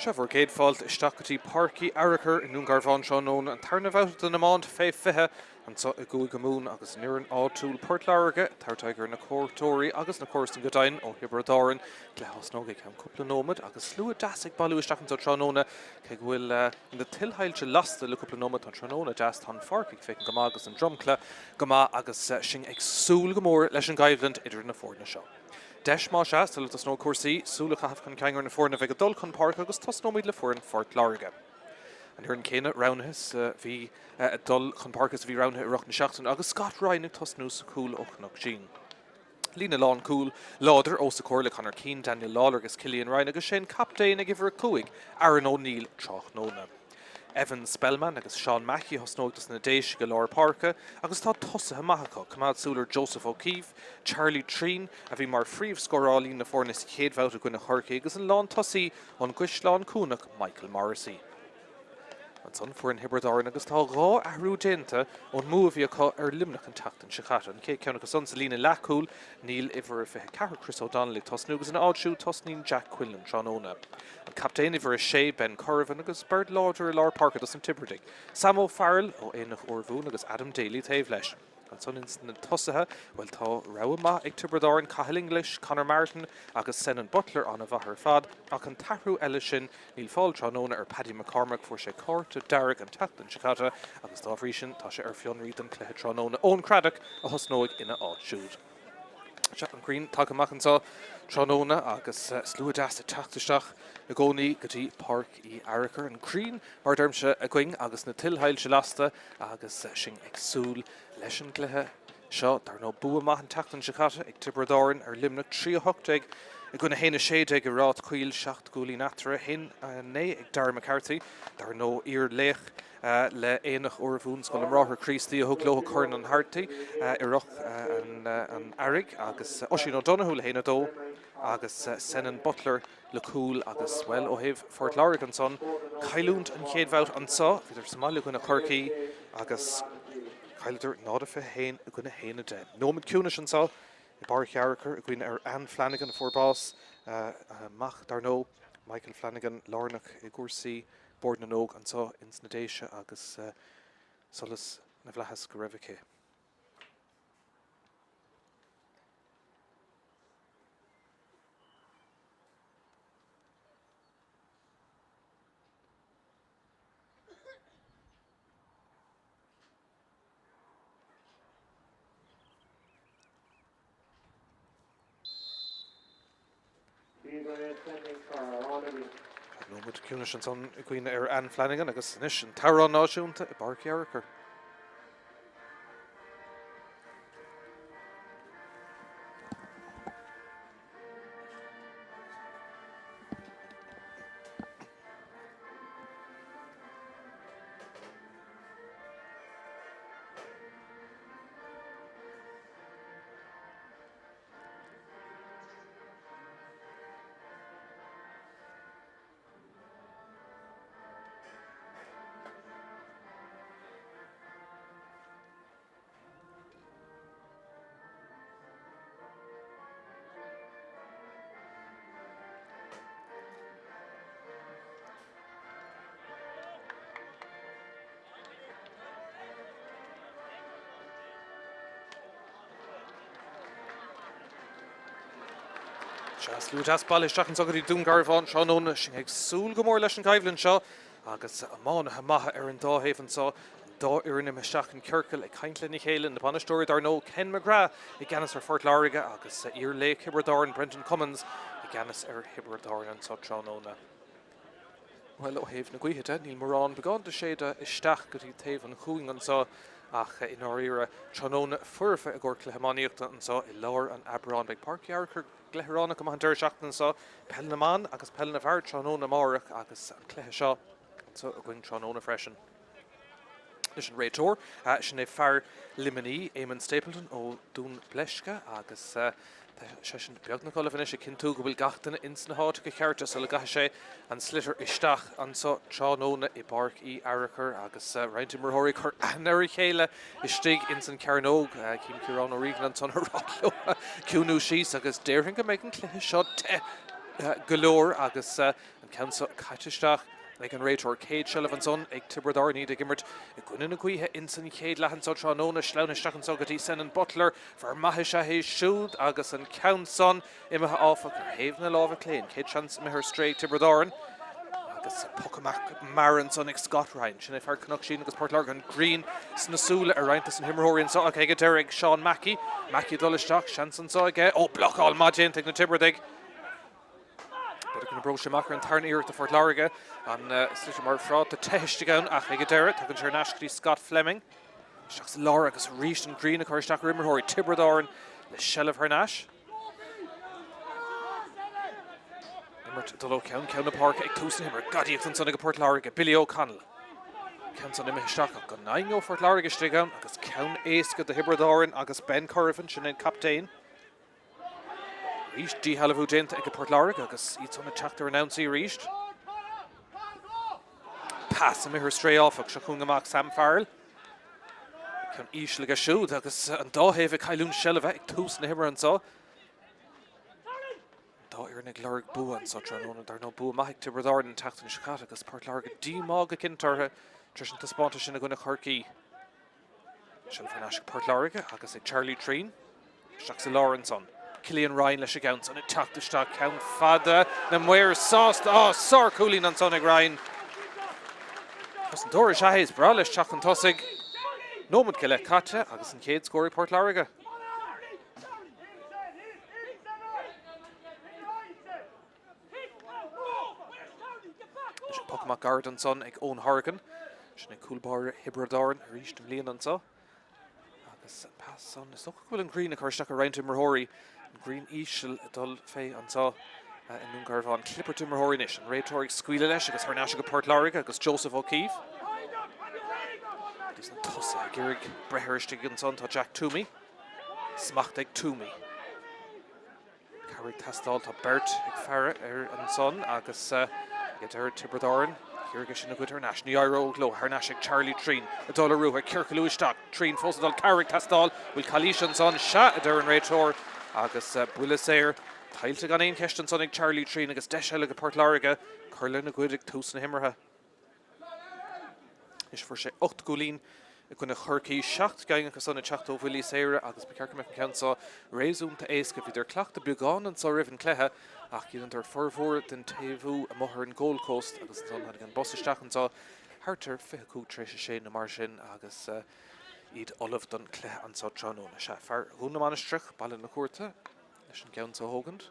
Trevor Gatefault Istakati Páirc Fhearchair in Dungarvan Seanón and Tarnavouth the Namont Fhearchair and so a Gúil Gamoon agus Niran Átool Páirc Láirge Tráchtaire na Cóirtóirí agus na Cóirstin Godain ó Hibredáin Glehosnóga Cam Cúpla Nómad agus Slua Dasig Balú Istakan to Trónóna ke Gúil in the Tilhailse Lasta le Cúpla Nómad on Trónóna Jast han Páirc Fécin Gama agus an Drumcla Gama agus Sing Exúl Gamór leis an Gaibland idir na Fórna seo. Deis má seas til tas nó cuasaí súla chafcan ceangar na fórna bheith dul chun Páirc agus tasnóid le fórin Fort Láirge. An ar an céine rounthas bhí dul chun Páirc bhí rounhthe roch na seachtain agus Scott Ryan ag tasnú sa cúil ochnach sin. Lína lán cúil láidir ó sa cóir le chunar cín Daniel Lawler agus Cillian Ryan agus sin captéin ag ifir cuaig Árann O'Neill Tráchtaire. Evan Spellman agus Sean Mackey hosnógtas na déis go leir Páirc agus tá tosathe maithacha cumad súlar Joseph O'Keefe, Charlie Treen a bhí mar phríomh scórálí na fórnas chéadmhát a gine Chorcaí agus an lán tosaí an Ghuislán Cúnach Michael Morrissey. An son fuair an Hibredáin agus tá rá ahrú déanta ón múaimhíocha ar limnach an teachtain sa chata. An cé ceannach son sa lína leacúil níl ifir Fhearchair Chris O'Donnelly tosnú agus an ádsú tosnín Jack Quillan Trónóna. An captain ifir sé Ben Corvin agus Bird Lauder a Lár Páirc agus an Tiobraid. Sam O'Farrell ó Éanach Ormhún agus Adam Daly taobh leis. An son na tosathe bhfuil tá Rauama ag Tiobraidáin Cathal English, Conor Martin agus Senan Butler an a bhathair fad ach an tahrú eile sin níl fáil Trónóna ar Paddy McCormack fuair sé córt a Derek an teachtain Chicata agus dá bhrí sin tá sé ar fionraí an cléthe Trónóna ón Craddock a thosnóig ina áisiúd. Chat an Green tá amach antá Trónóna agus slua deas a teachtasteach a gcónaí gotí Páirc Fhearchair an Green mar dermse a going agus na tilhailse lasta agus sin agsúl leis an cluthe seo dar nó bua maith an teachtain Chicata ag Tiobraidáin ar limnach 3-8 I gona héna séide go rát chuil 7 gúlí natra hin né ag Dar McCarthy dar nó ír léch le éanach ormhún scoil am ráthir Christy a thug leo churn an Harty I roch an Arig agus Oisin O'Donoghue le héna dó agus Senan Butler le cúil agus well ó hih Fort Láirge an son cailúnt an chéadmhát an sa idir Somália gona Chorcaí agus Caildir náda fé héin a gona héna de. Nómad cúnis an sa I Páirc Fhearchair a gcuine ar Anne Flanagan a fórbás Mach Darno, Michael Flanagan, Lornach I gúrsaí Bord na nóg an sa ins na déise agus solas na bhlachas go raibh cé. Nómad cúnis an son a gcuine ar Anne Flanagan agus inis an tarrán náisiúnta I Páirc Fhearchair. Slú deas ball isteach an sogadí Dungarvan Seanóna sin agsúl go mór leis an Gaibland seo agus amána maithe ar an dáhéh an sa dá uirnim isteach an Ceirceal ag caintla Míchéal na banistóir dar nó Ken McGrath I gceannas ar Fort Láirge agus ír léigh Hibredáin Brendan Cummins I gceannas ar Hibredáin an sa Seanóna. Well ó héh na gcuithe níl mórrán beagán de séide isteach go dtí taobh an chuing an sa ach in áíre Seanóna fuirfa a ggur chluimeáíochta an sa I leir an Abrán beag Páirc Fhearchair Gleithrána go an deir seachtain sa Pelnaman agus Pelna bhar Trónóna Márach agus an cléthe seo so a going Trónóna freisin. Leis an réitóir sin é fear Limini Éamon Stapleton ó Dún Pleisce agus sé sin beag na cholah sé cinú go bhfuil gatainna ins na háit go cheartta so le gathe sé an slitir isteach an sa Trónóna I Páirc Fhearchair agus reintim marthirí chur anar chéile istigh in san Cearnóg cím Ciarán ó Rígan an son Ráló cúnú síos agus déirhin go méid an cléthe seo galore agus an council caitisteach like an réitor Céad Sullivan son ag Tiobraid ní de gimmert gunna na cuithe insan Céad lehan so tróna sleuna stachan so gotí san an butler for mahisha his shoot agus an council imethe áfa gur héhna láva cléin Céad chance me her straight Tiobraid agus Pucamac Maran son ag Scott Ryan sin if Fhearchair sin agus Páirc an green sna súla a reintas an himmerhórian so ag ag Derek Sean Mackey dullisteach Shanson so ag block all magin ag na Tiobraid but going to broach him and turn ear to Fort Láirge and Slish Mar Fraud to test again ach ag Derek taken sure Nashky Scott Fleming Shocks Laura agus Reach and Green of course Stack Rimmerhori Tiobraid the shell of her Nash Dolo count the park ag Tusen himmer Gadi ag son ag Port Láirge Billy O'Connell count on him Stack ag gon 9 Fort Láirge strigan agus count ace got the Tiobraid agus Ben Corrivan sin captain Reached D Halavú Gent ag Port Láirge agus it's on the Tráchtaire announce reached. Pass me her stray off ag Shachungamach Sam Farrell. Can Ishla ga shoot agus an dáheh Cailún Shelleve ag Tusen himmer an so. Dá nig Lurg bu an so tróna dar no bu maig Tiobraid an tacht an Chicago agus Port Láirge dímág a cintarthe trishan ta spáta sin a gona Chorcaí. Shelleve Nash Port Láirge agus ag Charlie Treen. Shacks Lawrenson. Killian Ryan leis a gaunt an attack the stock count fada na muir sauce sor cooling on Sonic Ryan was Dora Shahis bralish chach an tosig Nomad Kille Katja agus an Céad score Port Láirge Pucamac Garden son ag Owen Horgan sin a coolbar Tiobraid reached him lean an so agus pass on the stock and green of course stuck around to Merhori Green Míchéal dul fé an so in Dungarvan clipper to Merhori nish and Réitor squeal leis agus her Nash Port Láirge agus Joseph O'Keefe Dis an tosa Gerig Breher stigan son to Jack Toomey Smacht ag Toomey Carrick Tastal to Bert ag Fraher an son agus get her Tiobraid Gerig sin a good her Nash Ní Iro Glo her Nash ag Charlie Treen a dollar ru her Kirkaloo stock Treen Fosadal Carrick Tastal will Kalish an son shot at Darren Réitor agus Builesair tailte gan ein question son ag Charlie Treen agus Deishel ag Port Láirge Curlin a good ag Tusen himmerha is for sé 8 golín ag gona Chorcaí 7 gaing agus son ag Teachtó Builesair agus Fhearchair me can so réúnta éasca vidir clacht a beagán an so riven cléthe ach iad an forvór den taobhú a mothar an Gold Coast agus son had gan bossisteach an so Hartar fiú tréise sé na mar sin agus Iad Olive done clé an so tróna se fear húna manistrach ballin na cuarta leis an ceann so hógand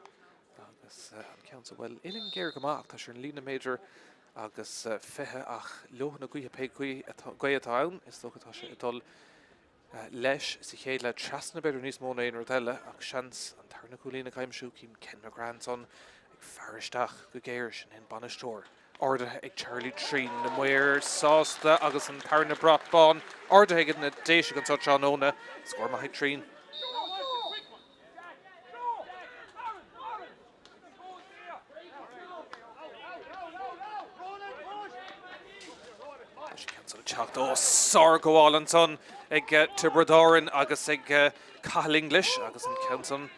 agus an ceann so well inan géir goach tá sé an lína méidir agus fithe ach lohanna cuithe pe cuithe ann is tóchatá sé dul leis sa chéad le trasna beidir níos móna éonar deile ach seans an tarna cúlína caiimsú cím Ken McGranson ag fearisteach go géir sin in Banastóir Orda ag Charlie Treen na muir sásta agus an tarna brat bán Orda ag na déise gan so tróna score ma ag Treen Teacht sor goáil an son ag Tiobraid agus ag Cathal English agus an Council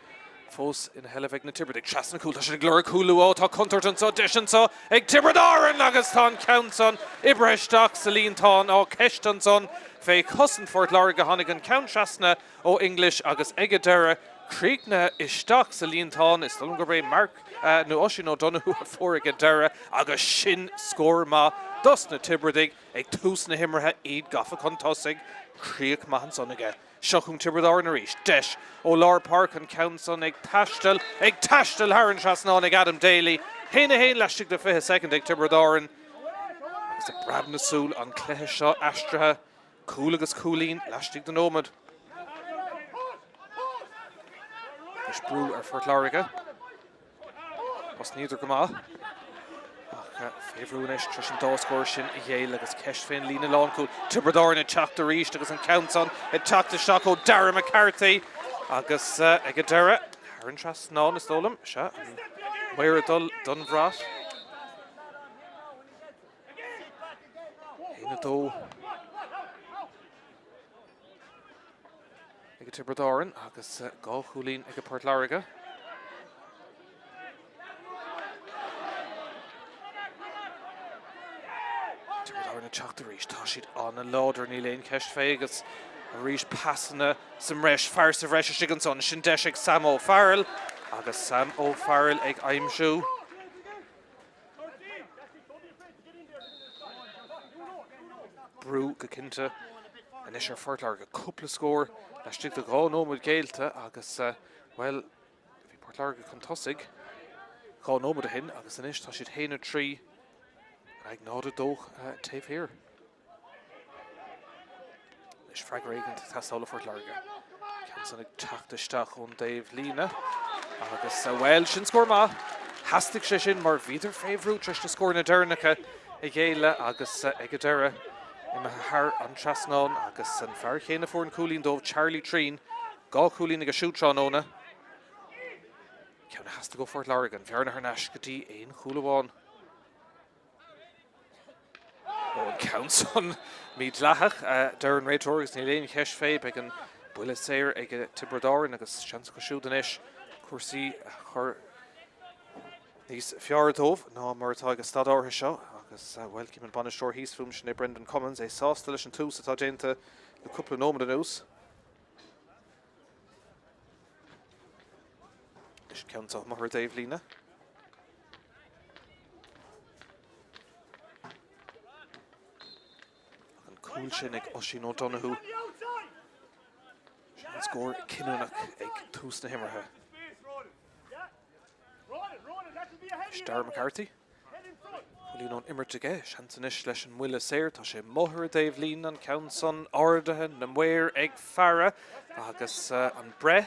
Fós in Helleveig na Tiobraid ag trasna cúil tá sé glóir cúlú á tá contart an so disin so ag Tiobraid agus tá Council Ibraisteach sa líontán á ceist an son fé cosan Fort Láirge tháinig an count trasna ó English agus ag Deireadh Críocna isteach sa líontán is dul go bra Mark nó Oisin ó Donoghue a fór ag Deireadh agus sin scór má dus na Tiobraid ag tús na himmerthe iad gafa chun tosig Críoch maithan son aige Seachún Tiobraid na rís deis ó Lár Páirc an Council ag taistil Árann trasná ag Adam Daly héna héin leistigh de 5 second ag Tiobraid agus a brab na súl an cléthe seo astrathe cúil agus cúlín leistigh den nómad is brú ar Fort Láirge os níidir go maith Féhrúnis tris an dáscóir sin I dhéal agus ceist féin lína láncoil Tiobraid na teach de ríist agus an Council ag teach de seach ó Darragh McCarthy agus ag Deireadh Árann trasná na stólam se muir dul Dunbhrát héna dó ag Tiobraid agus gá chúlín ag Port Láirge Tiobraid na Tráchtaire rís tá siad an a láidir ní léon ceist fégus a rís passanna sa mreis fear sa bhreis sin son sin deis ag Sam O'Farrell agus Sam O'Farrell ag aimimsú. Brú go cinnte an is ar Fhearchair go cúpla scór leistigh do gá nómad géalte agus well bhí Fhearchair go chun tosaigh gá nómad a hin agus an is tá siad héanana trí ag náda dóch taobh hir. Is freag réigent tásála Fhearchair. Ceann san ag teachtaisteach ón Drisleáin agus well sin scór má. Hastigh sé sin mar bhíidir féimhrú treis na scór na deirneacha i ggéile agus ag a deire I Haar an Trasnán agus an Fhearchair na fór an cúlín dómh Charlie Trín gá cúlín ag a siútránóna. Ceann has to go Fhearchair an bhearna ar neis go dtí éon chúlabháin. An ceann son míad leathach deir an réitor agus ní léon cheist féib ag an buile séir ag Tiobraidáin agus seans go siúd an is cuasaí chur níos feardómh ná mar atá agus stadátha seo agus well cím an banisteoir híos fum sin Brendan Cummins é sásta leis an tús atá déanta le cúpla nómad an ús. Is ceannta mar Drisleáin. An cúil sin ag Oisín O'Donoghue. Sin scór cinúnach ag tús na himmartha. Star McCarthy. Cúlín ón immert aige, seansan is leis an bhuile séir, tá sé mothar Drisleáin an ceann son áirithe na muir ag Fraher agus an bre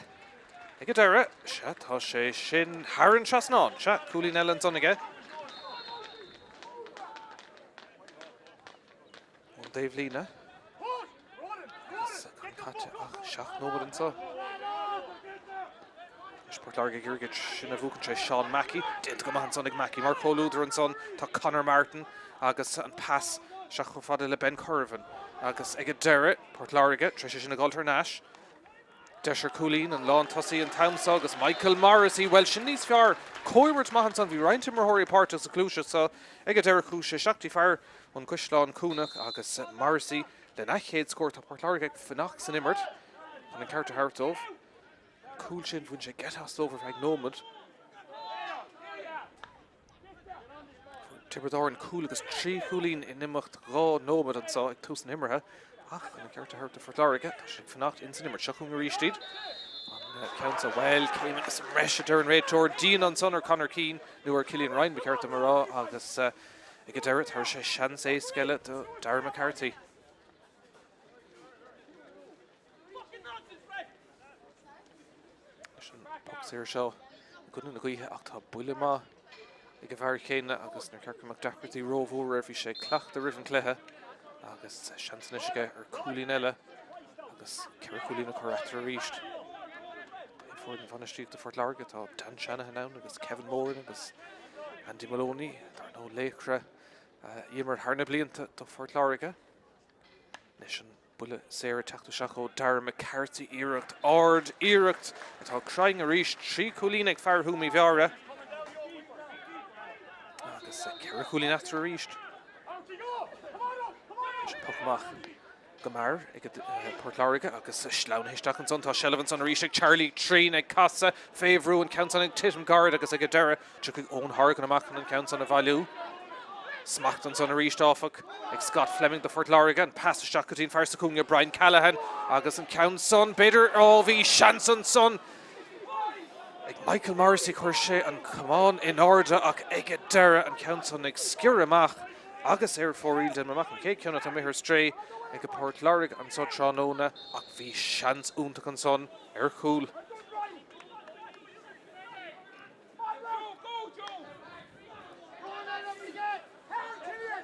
ag a deire, se tá sé sin Árann Trasnán, se cúlín eile an son aige. Ón Drisleáin. Agus an caite seach nómad an so. Láirge gurgid sin a bhuachan sé Sean Mackey. Déint go maithan son ag Mackey mar cóúidir an son tá Conor Martin agus an pass seach go fada le Ben Garbhán agus ag a deire Láirge treis sin a gáiltar náis. Deisir cúlín an lán tosaí an tamsa agus Michael Morrissey well sin níos fear cóirbheirt maithan son bhí roinnte marthirí páirt a clúise so ag a deire clúise seachtaí fear an Cuisleán cúnach agus Morrissey le nachchéad scóir tá Láirge ag fanacht san immert an an cearta hartómh. Cool sin bhain sé getast over ag nómad. Tiobraid cool agus trí cúlín in imimecht rá nómad an sá ag tús an immerthe. Ach, an cearta harta Fhearchair tá sé fanacht in san immert seachún go rístíd. An ceann well céim agus reis a deir an réitor Dín an son ar Conor Keane nuair Cillian Ryan be cearta marrá agus ag a deire tar sé seans é sceile do Darragh McCarthy. Séir seo gonan na gaotha ach tá buile má ag a bhar chéine agus na Cearca McDacherty rómhór bhí sé cleacht a rih an cléthe agus seansan is aige ar cúlín eile agus ceir cúlín a chorátar a ríist. Fuair an bhanistíocht de Fhearchair tá Dan Shanahan ann agus Kevin Moran agus Andy Maloney tar nó léicre iomar thar na blianta do Fhearchair. Nes an buile séir teachtaseach ó Darragh McCarthy iirecht ard iirecht atá crying a ríist trí cúlín ag fear thuaimí bheara agus ceir cúlín aftar a ríist. Puchmach go mar ag Fhearchair agus sleán héisteach an son tá Shelvan son a ríist ag Charlie Trín ag casa féimhrú an ceann son ag Titim Gard agus ag a deire tuigh ón Hargan amach an ceann son a bhailú. Smacht an son a ríist áfach ag Scott Fleming de Fhearchair an pass isteach go dtín fearsa cúnga Brian Callahan agus an ceann son beidir bhí seansan son ag Michael Morrissey chuir sé an cumán in orda ach ag a deire an ceann son ag scior amach agus ar fóríil den amach an cé ceanna tá mithir stré ag go Fhearchair an so tránóna ach bhí seans úntaach an son ar chúl.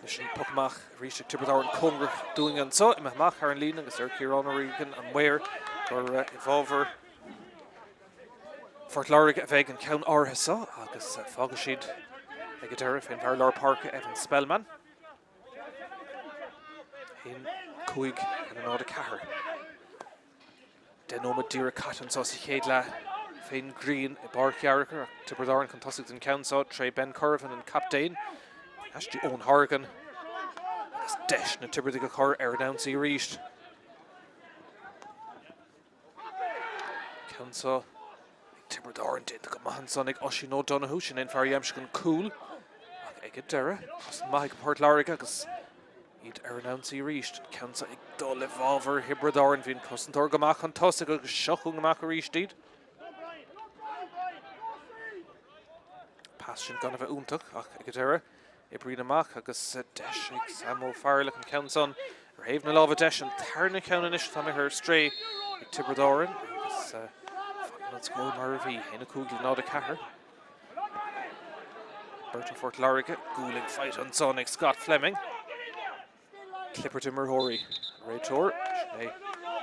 Sin puchmach ríiste Tiobraid an cóngrach doing an so imach ar an lín agus ar Ciarán Regan an muir gur evolver Fhearchair a bheith an ceann ártha so agus fágadh siad ag a deire féin bhar leir Páirc Evan Spellman. Hín cúig an an áda cethir. Den nómad díra catan so sa chéad le féin Green I Páirc Fhearchair Tiobraid an contosigh an ceann so Trey Ben Curvin an captain. Ashty Owen Horgan agus deis na Tiobraid go chur ar ansaí ríist. Council Tiobraid Árann did go mahan sonnig Oisin O'Donoghue sin in fear yamsh gan cool. Ag dera, os maig Páirc Láirge agus iad ar ansaí ríist. Council ag dul evolver Tiobraid Árann hín cosantóir gomach an tosig agus seochú gomach a ríist iad. Pass sin gan a bheith úntach ach ag dera. Ibrín amach agus deis ag Samo Farrell an Council ar héamh na lábha deis an tarna ceann is tá her stray ag Tiobraid Árann agus let's go Marvy in a cool nád a cahar. Bertie Fort Láirge, Gooling fight on Sonic Scott Fleming. Clipper to Murhory, Ray Tor,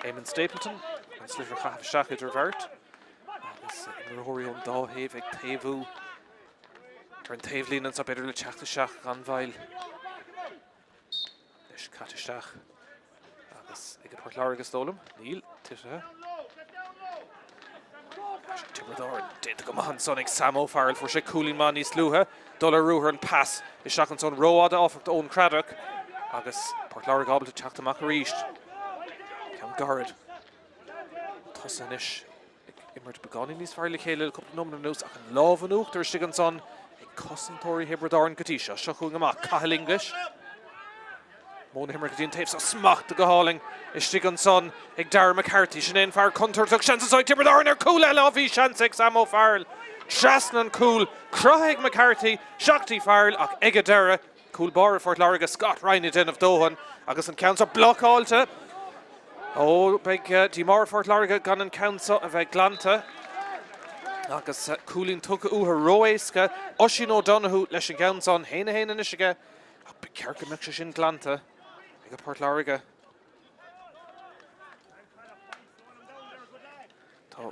Eamon Stapleton, and Sliver Half Shackett Revert. Murhory on Daw Havik Tavu. Turn Tavlin and Sabetter Le Chach the Shach on Vile. Ish Katishach. Agus Egan Fort Láirge Stolum, Neil, Tisha. Tiobraid Árann did go mahan Sonic Samo Farrell for sé cooling man ní slúthe. Dullar Ruher and pass is Shach and Son Road off of own Cradock. Agus Páirc Láirge gobble to Chach the Macaríist. Count Guard. Tussanish. Immert begonin these fairly Chéile a couple number of notes. I can love an oak. There's Shiganson. A Cossentori Tiobraid Árann Katisha. Shachung amach. Cahil English. Mona Himmer Kadin tapes a smack to go hauling. Is Shiganson. Ig Darragh McCarthy. Shanane Farr Cunter took chances out Tiobraid Árann. Cool LV Shansik Samo Farrell. Shasnan Cool. Craig McCarthy. Shakti Farrell. Ach Egadera. Cool bar for Láirge Scott Ryan den of Dohan. Agus an Council block alta. Oh, big Dimar for Láirge gan an Council of Glanta. Agus cooling took her roeska. Oisin O'Donoghue leis an Council. Héna nishiga. Big Kerka Mixes in Glanta. Big Páirc Láirge.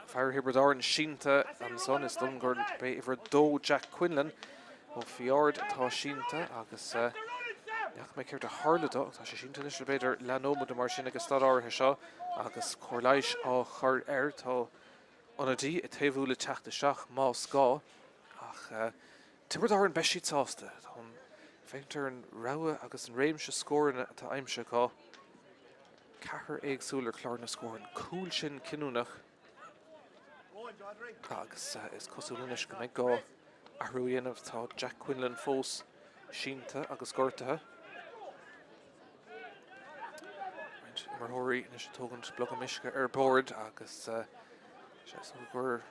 Fire Tiobraid Árann Shinta and son is Dungarvan by Iver Do Jack Quinlan. O Fjord tá Shinta agus Neach me céir de Harla do tá sé Shinta is beidir leanómú de mar sin agus stad áirithe seo agus Chorlais á chur tá onadí I taobhú le teach de seach má scá ach Tiobraid Árann beisiad sásta tá féintear an rogha agus an réimse scóranna tá aimse cá cahar éagsúlar clár na scóran cúil sin cinúnach agus is cosúlanis go méid gá ahrúíanamh tá Jack Quinlan fós Shinta agus gortathe. Marthirí na sé tógant blog misca ar board agus gur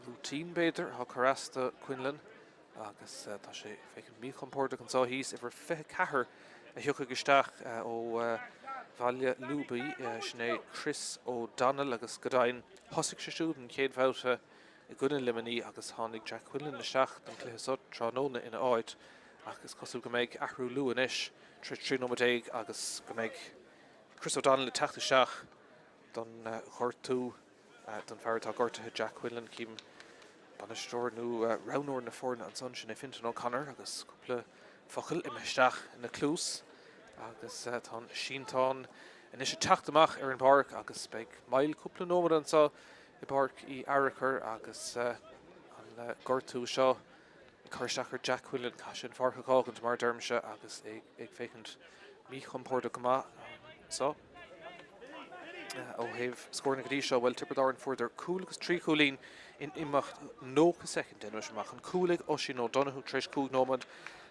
routine beidir há carasta Quinlan agus tá sé fécin míchompórta an sáhís ifar fithe cahar a thioccha gisteach ó Valja Luby sinné Chris O'Donnell agus godain hosig sé siúd an chéad bhauta I gúna limaní agus tháinig Jack Quinlan na seach don cluiche sod tránóna ina áid agus cosú go méid ahrú luúan is trí nómadéig agus go méid Chris O'Donnell le teachta seach don chortú don fearrtá gortathe Jack Quinlan cím banistóir nó raunóir na fórna an son sin Fintan O'Connor agus cúpla focail I meisteach na clús agus tá Shintáin in is teachtamach ar an Páirc agus beag mail cúpla nómad an sa I Páirc I Fhearchair agus an gortú seo chuirsteachar Jack Quinlan caiisian farcha cágant mar dermse agus ag fécint míchompórta go maith so ó thaobh scóirna go dtí seo bhfuil Tiobraid Árann fuair cúil agus trí cúlín in imeacht nócha second den amach an cúlaigh Oisin O'Donoghue treis cúg nómad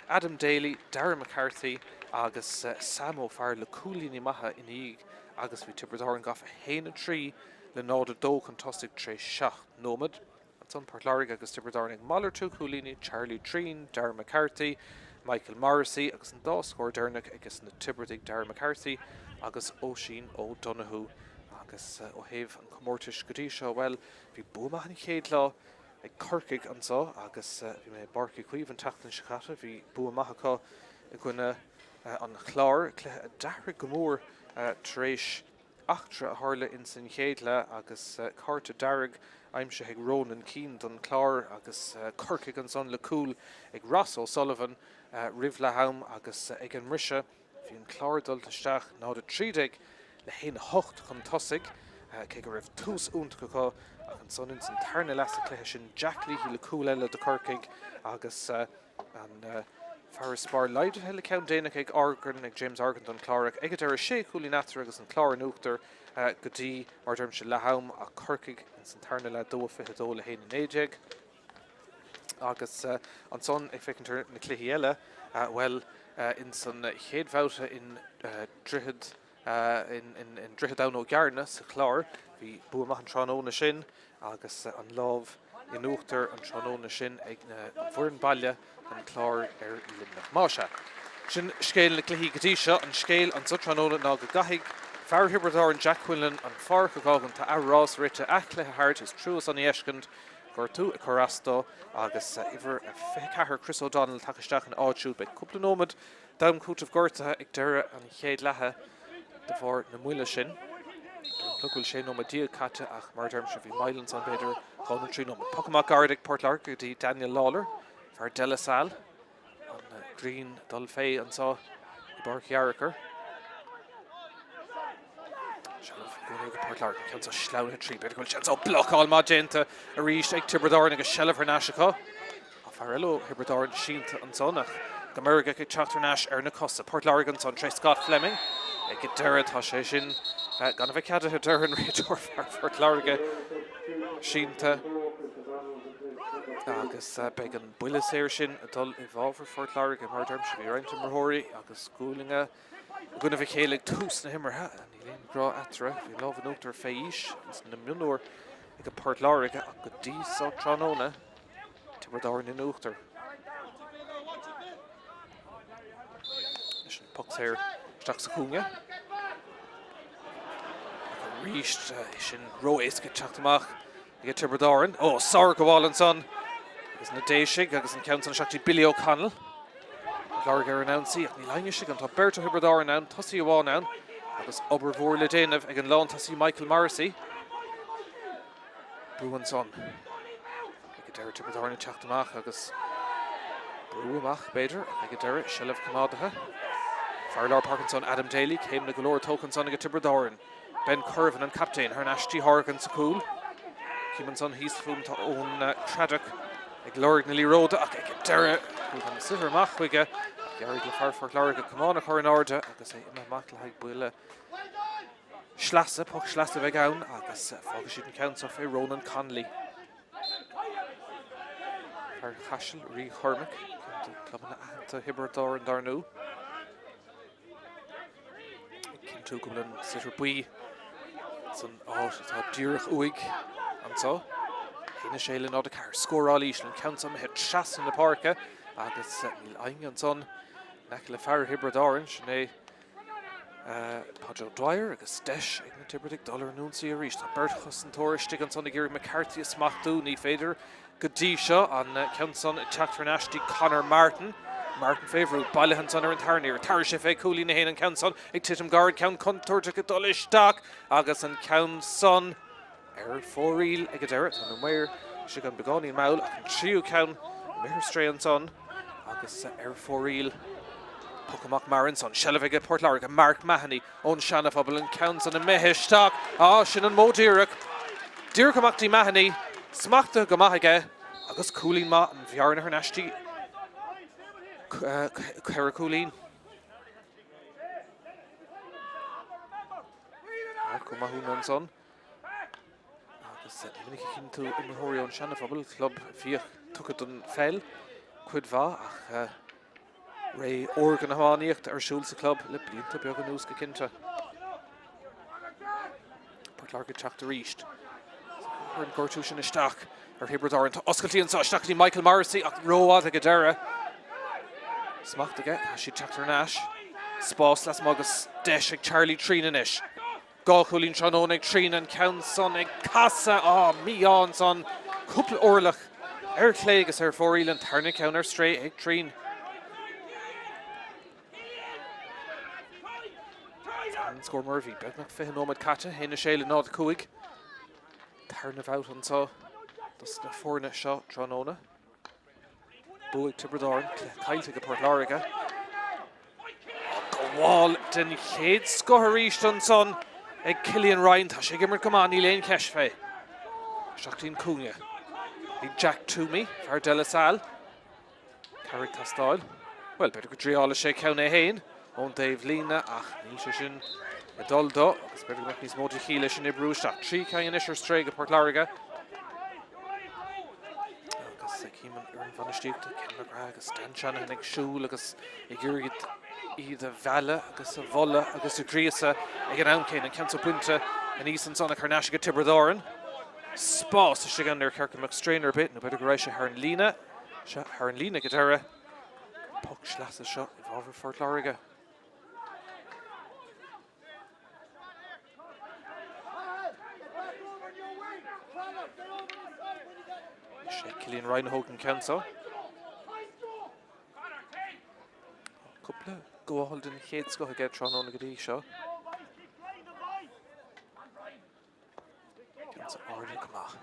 Adam Daly, Darragh McCarthy agus Samo Farrell le cúlín I maithe in íg agus bhí Tiobraid Árann gafa héana trí le nád a dó contostig treis seach nómad an son Páirc Láirge agus Tiobraid Árann ag Mallar tú cúlíní Charlie Treen, Darragh McCarthy, Michael Morrissey agus an dá scóir Darnach agus na Tiobraid ag Darragh McCarthy agus Oisin O'Donoghue agus ó thaobh an comórtais go dtí seo well bhí buamach in chéad lá ag corcaigh an sá agus bhí mé barcaí cuomh an teachtain sicata bhí buamach acu I gcuine an chlár cluiche a dahraigh go mór treis achtra a tharla in san chéad le agus carta Darragh aimse ag Ronan Keane don chlár agus corcaigh an son le cúil ag Ross O'Sullivan rih le haum agus ag an rise bhí an chlár dultaisteach nád a trídeig le héana hocht chun tosaigh cé go raibh tús únta go ach an son in san tarna leasa cluiche sin Jack Leahy le cúil eile de corcaigh agus an Fear Spar Láirge heile count déanaach ag Árann ag James Árann don Clárach. Ag ar sé cúlí nátar agus an chlár nuachtar go dtí mar derm se leham a corcaig in san tarna le dó fiche dó le héin in éideag. Agus an son ag fecintar na cluichí eile, well in san chéadbhhabhta in Drihid in Drihid Down ó Gearna sa chlár, bhí buamach an tránóna sin agus an lámh i nuachtar an tránóna sin ag na bhuireann baile an chlár ar limnach máise. Sin scéal na cluichí go dtí seo an scéal an sa tránóna ná go gaithigh Fhearchair an Jack Quinlan an Páirc agágan tá arás rite achlithe hart is trúas an éiscint gur tú a chorastá agus iver Fhearchair Chris O'Donnell takeisteach an áitiúil beidh cúpla nómad dam cútamh gortathe ag deire an chéad lethe de bhór na muile sin. Plugúil sé nómad díal caite ach mar derm se bhí mailans an beidir chána trí nómad. Pacamach gardig Portlark go dtí Daniel Lawler fear Delasal an Green dul fé an sá i Fhearchair. Going to Portlark counts a slow hit tree, but chance to block all magenta. A reach like Tiobraid and a shell of her Nashika. Off Harlow, Tiobraid Sheent and Sonach. The Murga Chatter Nash, Erna Costa, Portlark and Son, Trey Scott Fleming. They get Derek Hoshin. Ganavacata Herder Rachor for Portlark. Sheenta. Agus Began Willis Airshin, a dull evolve for Portlark and Murder should be right to Mahori. Agus schooling a Gunavacalic Toos and him or hat. Grá atra, bhí lámh an uachtar féis, na mionúir ag a Portlark a go dtí sa tránóna Tiobraid in uachtar. Leis an puck here, Straach sa cúnge. Ag a ríist sin roiéis go teachtamach ag a Tiobraid. Oh, sour go bháil an son. Agus na déisig, agus an count an seachtaí Billy O'Connell. Portlark ar an ansaí, ag ní lainneisig an tá Berta Tiobraid an tosí amháin an. Agus obervór le déanamh ag an lán tasí Michael Morrissey. Brúan son. Ag a deire Tiobraid na teachtamach agus brúamach beidir ag a deire sellh comádathe. Fearlar Parkinson Adam Daly céim na golóir tócan son ag a Tiobraid. Ben Curvin an captain her Ashtí Horgan sa cúl. Címan son híos fúm tá ón Tradach ag Lord na Líróda ach ag a deire an sihir amach chuige. Gary go far for Láirge cumán a chur an áde agus é imime mac le buile slasa puck slasa bheith ann agus fágus siad an count of é Ronan Conley. Fhearchair rí chormic clubna ahananta Tiobraid an darnú. Cin tú go linn sitar buí san tá díreach uig an sá. Hína sé le nád a car scóráil íslan count am het chas in na Páirce agus Aoine an son Nec le Fear Tiobraid sinné Padjo Dwyer agus deis ag na Tiobraid dollar núnsaí a ríist. Tá Bert an tóiriste an son ag Gearig McCarthy a smachtú ní féidir go dtí seo an count son Teachtar Ashtí Conor Martin. Martin Favorú bailhan son ar an tarníir. Tar sé fé cúlí na héin an count son ag titim guard count contoirte go dul isteach agus an count son ar fóríl ag a deire an muir si an begáí mail ach an tríú count Méir Stray an son agus ar fóríl Pocamach Marin son sellh ag a Portlark a Mark Mahoney ón seanna phobal an counts an a mehisteach sin an módíreach Díreach amachtaí Mahoney smachta go maithige agus cúlín ma an bhearna ar Ashtí Ceire cúlín go maithún an son agus minic cinn tú imthóirí ón seanna phobal club fíoch tuchad an fel cuid bha ach ré organ amáíocht ar siúil sa club le blianta beag an nús go cinnte. Portlark teach a ríist. An gortú sin isteach ar Tiobraid tá oscailtí an sáisteachtaí Michael Morrissey ach róád ag a deire. Smacht aige si teachtar an Ash. Spás las agus deis ag Charlie Trína inis. Gá chulín Seanón ag Trína an count son ag casa Míchéal son cúpla orlach ar clé agus ar fóríl an tarna count ar Stray ag Trín. Scór Murphy, beag fé nómad caite, héna sé le nád cúig. Tarna bhát an tá, dus na fórna seo tránóna. Búig Tiobraid, cailte go Portlark. Go bháil den chéad scothríist an son ag Cillian Ryan, tá sé gimmar cumán í léon ceis fé. Seachtaín cúnge. Ag Jack Toomey, fear Delasal. Carrick Tastáil. Well, better go drí ála sé ceanna hain. Ón Dave Lína ach níl sé sin a dul do. Agus better go mbeadh níos móide chiile sin I brúisteach. Trí ceann isir stréige Páirc Láirge. Agus címan ar an bhanistíochta Ken McGrath agus Stan Shanahan ag siúil agus I ggurgad iad a bheala agus a bhola agus a gríasa ag an amcéin an ceann buinte an ísan sanna carnáise go Tiobraid. Spás is gan ar Cearcan McStrainer bit na better go raibh sé Árann Lína. Se Árann Lína go deire. Puck slasa seo I bhábhar Páirc Láirge. sé Cillian Reinhogan ceann Couple goáil den chéad sco a get tránóna go dtí seo. Ceann áirne go maith.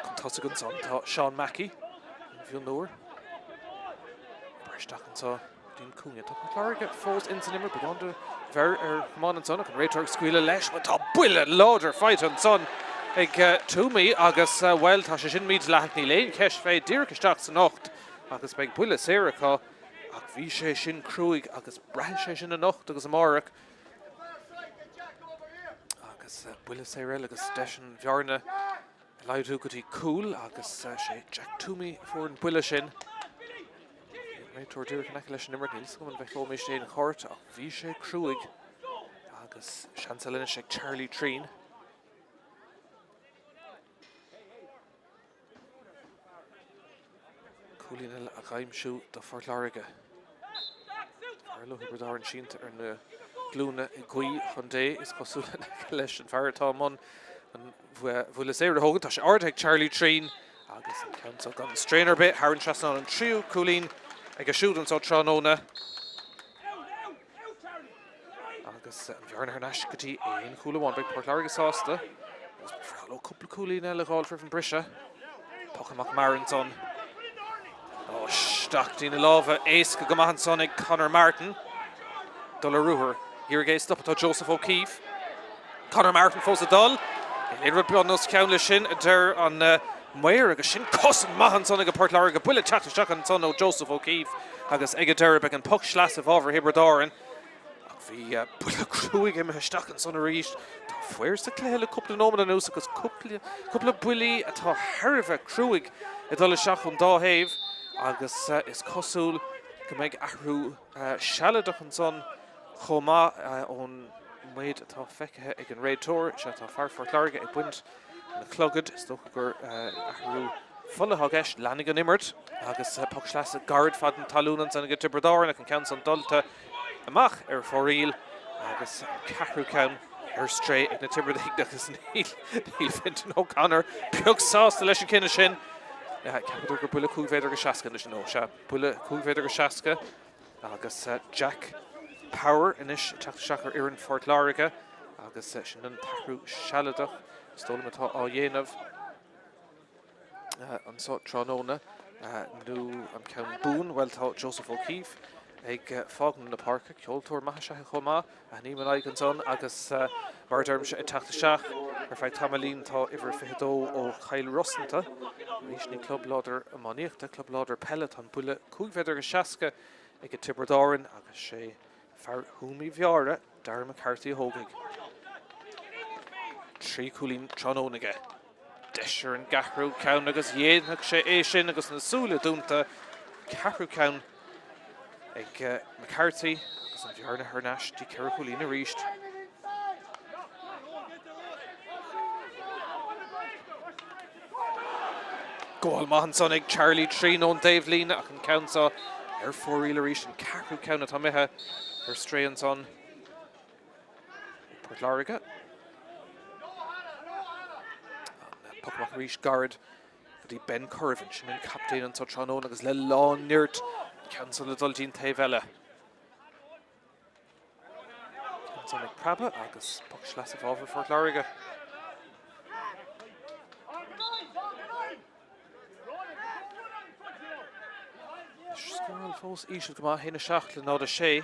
Chun tosa gon son tá Sean Mackey an bhíol nóir. Breisteach an tá dín cúne tá Páirc Láirge fós in san imir beagán de bheir ar chumán an son ach an réiteach scuile leis but tá buile láidir fight an son ag túmaí agus well tá sé sin míad leithní léon ceis féid díreachasteach san nocht agus beag buile séireachá ach bhí sé sin cruúig agus breith sé sin an nocht agus amárach agus buile séire agus deis an bhearna leidú go dtí cúil agus sé Jack Toomey fuair an buile sin réiteoir díreach leis an imir níl go an bheith óméis sé an chóirt ach bhí sé cruúig agus seansalina sé Charlie Treen. Cúlín a ghaimsú do Páirc Láirge. Arlo Hibredar an sínta ar na glúna I gcuí chun dé is cosúla leis an fearrtá man an bhfuil éir a hógan tá sé ardthaigh Charlie Treen agus an ceann gan strainer bit Árann trasán an tríú Cúlín ag a siúd an sá tránóna agus an bhearna ar neis go dtí éon chúla bhain beag Páirc Láirge sásta agus bhreaáló cúpla Cúlín eile gáil tríh an brise Puck amach Marann son Stacht dína lábha éas go maithan son ag Conor Martin dul a ruúthar hir géis stop atá Joseph O'Keefe Conor Martin fós a dul éidir beannos ceann le sin a deir an muir agus sin cosan maithan son ag a Páirc Láirge buile teachtasteach an son ó Joseph O'Keefe agus ag a deir beag an puck sleas a bhábhar Hibredáin ach bhí buile cruúig im heisteach an son a ríist tá fuir sa cléile cúpla nómana nús agus cúpla builí atá tharbh cruúig I dul seach an dáhéamh agus is cosúil go méid ahrú sealadach an son chomá ón méid atá feicithe ag an réiteoir se tá fearr Páirc Láirge ag buint na clogad is tócha gur ahrú fulla gist leannig an imirt agus puck sleas a gard fad an talúnan san go Tiobraid ach an ceann san dulta amach ar fóríl agus ceathrú ceann ar stré ag na Tiobraid agus níl Fintan O'Connor beag sásta leis an cinine sin Ceapadú gur buile cúghhéidir go seaca leis an ó se buile cúghhéidir go seaca agus Jack Power inis teachtasteach ar Árann Páirc Láirge agus sin an tathhrú sealadach stóla atá á dhéanamh an sá tránóna nó an ceann bún well tá Joseph O'Keefe ag fágan na parca ceoltóir maithe chomá a níman aig an son agus mar derm se teachtasteach ar feidh tamalín tá ihar fidó ó Chail Rossanta rís ní club láidir amíochta club láidir pellet an buile cúghhéidir go seaca ag Tiobraid agus sé fear thumaí bheara dar McCarthy hógaigh. Trí Cúlín tránónaige. Deisir an gahrú ceann agus dhéanach sé é sin agus na súla dúnta ceathrú ceann ag McCarthy agus an bhearna thnáis dí ceithre Cúlín a ríist. Goal maithan son ag Charlie Treen ón Dave Lína ach an ceann ar fóríl a ríist an ceathrú ceann atá mithe ar stréan son Páirc Láirge. Puck amach ríist gard go dtí Ben Curvin sin an captain an tránóna agus le lán nirt ceann son le dul dín taobh eile. Ceann son ag Craobh agus puck sleas a bhábhar Páirc Láirge. Scoil fós ísisiil go maith héna seach le nád a sé.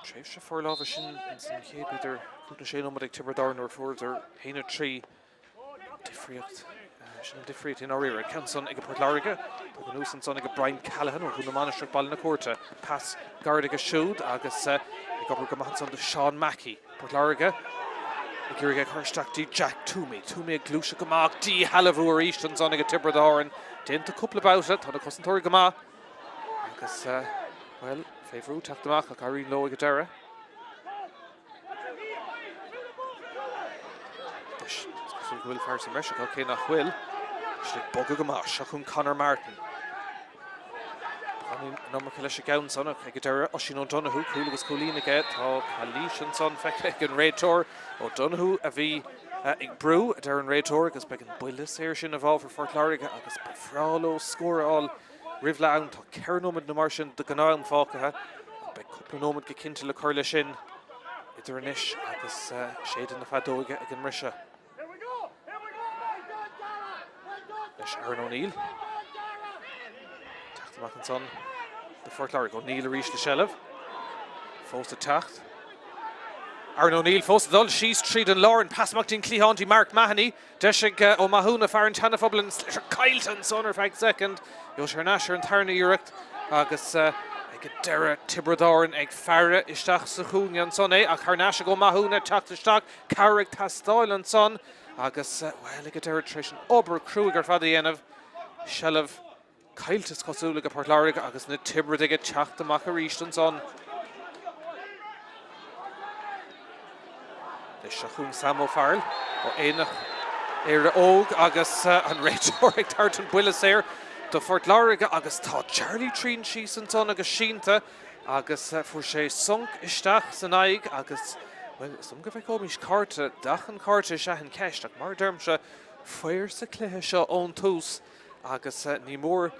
Tréimh se fór lábhar sin san chéad beidir chuúna sé nómad ag Tiobraid ar fuair ar héna trí difriocht Sin different in Orira, Council ag Port Láirge, Tugan Úsan son ag Brian Callahan, or Gunamana struck ball in the quarter. Pass Gardig a shoot, agus ag Upper Gamahan on the Sean Mackey. Port Láirge, ag Girige Kirstachti, Jack Toomey ag Glusha Gamak, D. Halavur Easton son ag Tiobraid Árann. Dint a couple about it, on a Cosantori Gamak. Agus, well, favourite tak Gamak, ag Árann Low ag Dara. Will Fhearchair Meshach, okay, nach Will. Schlick Bogga Gamak, Shachun Connor Martin. I mean, number Kalisha Gown son of Hegadera, Oshin O'Donoghue, Coolagus Colleen again, Tal Kalish and son, Feck and Raytor, O'Donoghue, Avi Brew, Darren Raytor, because Began Boilis here, Shin of all for Fort Láirge, Agus Fraulo, score all, Rivla out, Kernomid Namartian, the Ganail Falka, Beck Couple Gekinta La Corlishin, Ideranish, Agus Shade in the Fadoga again Risha. Árann O'Neill. Tacht son. The Fort Láirge O'Neill reached the Shellev. Fósta Tacht. Árann O'Neill fósta dul. She's treed and Lauren. Pass Mactin Clehanty Mark Mahoney. Deshig O'Mahuna Farron Tanafublin. Slisher Kyleton son or fact second. Yosher Nasher and Tarna Uricht. Agus ag Dara Tiobraid Árann ag Fraher Ishtach Sachunian son ag Harnashig O'Mahuna Tacht Ishtach Carrick Tastoil and son. Agus, well, ag Dara Trish Ober Kruger Fadi Enev Shellev Kyletis Cosúla Port Láirge agus na Tiobraid ag Teach the Macarístan son. The Shachun Samo Farrell or Einach Og agus an Raytor ag Tartan Builis here. The Fort Láirge agus tá Charlie Treen Sheeson son agus Shínta agus for sé sunk Ishtach Sanaig agus well, some give a comish carta, Dachan carta, Shahan Cash, like Mar Dermsha, Fhearchair Cléisha own toos, agus ní mór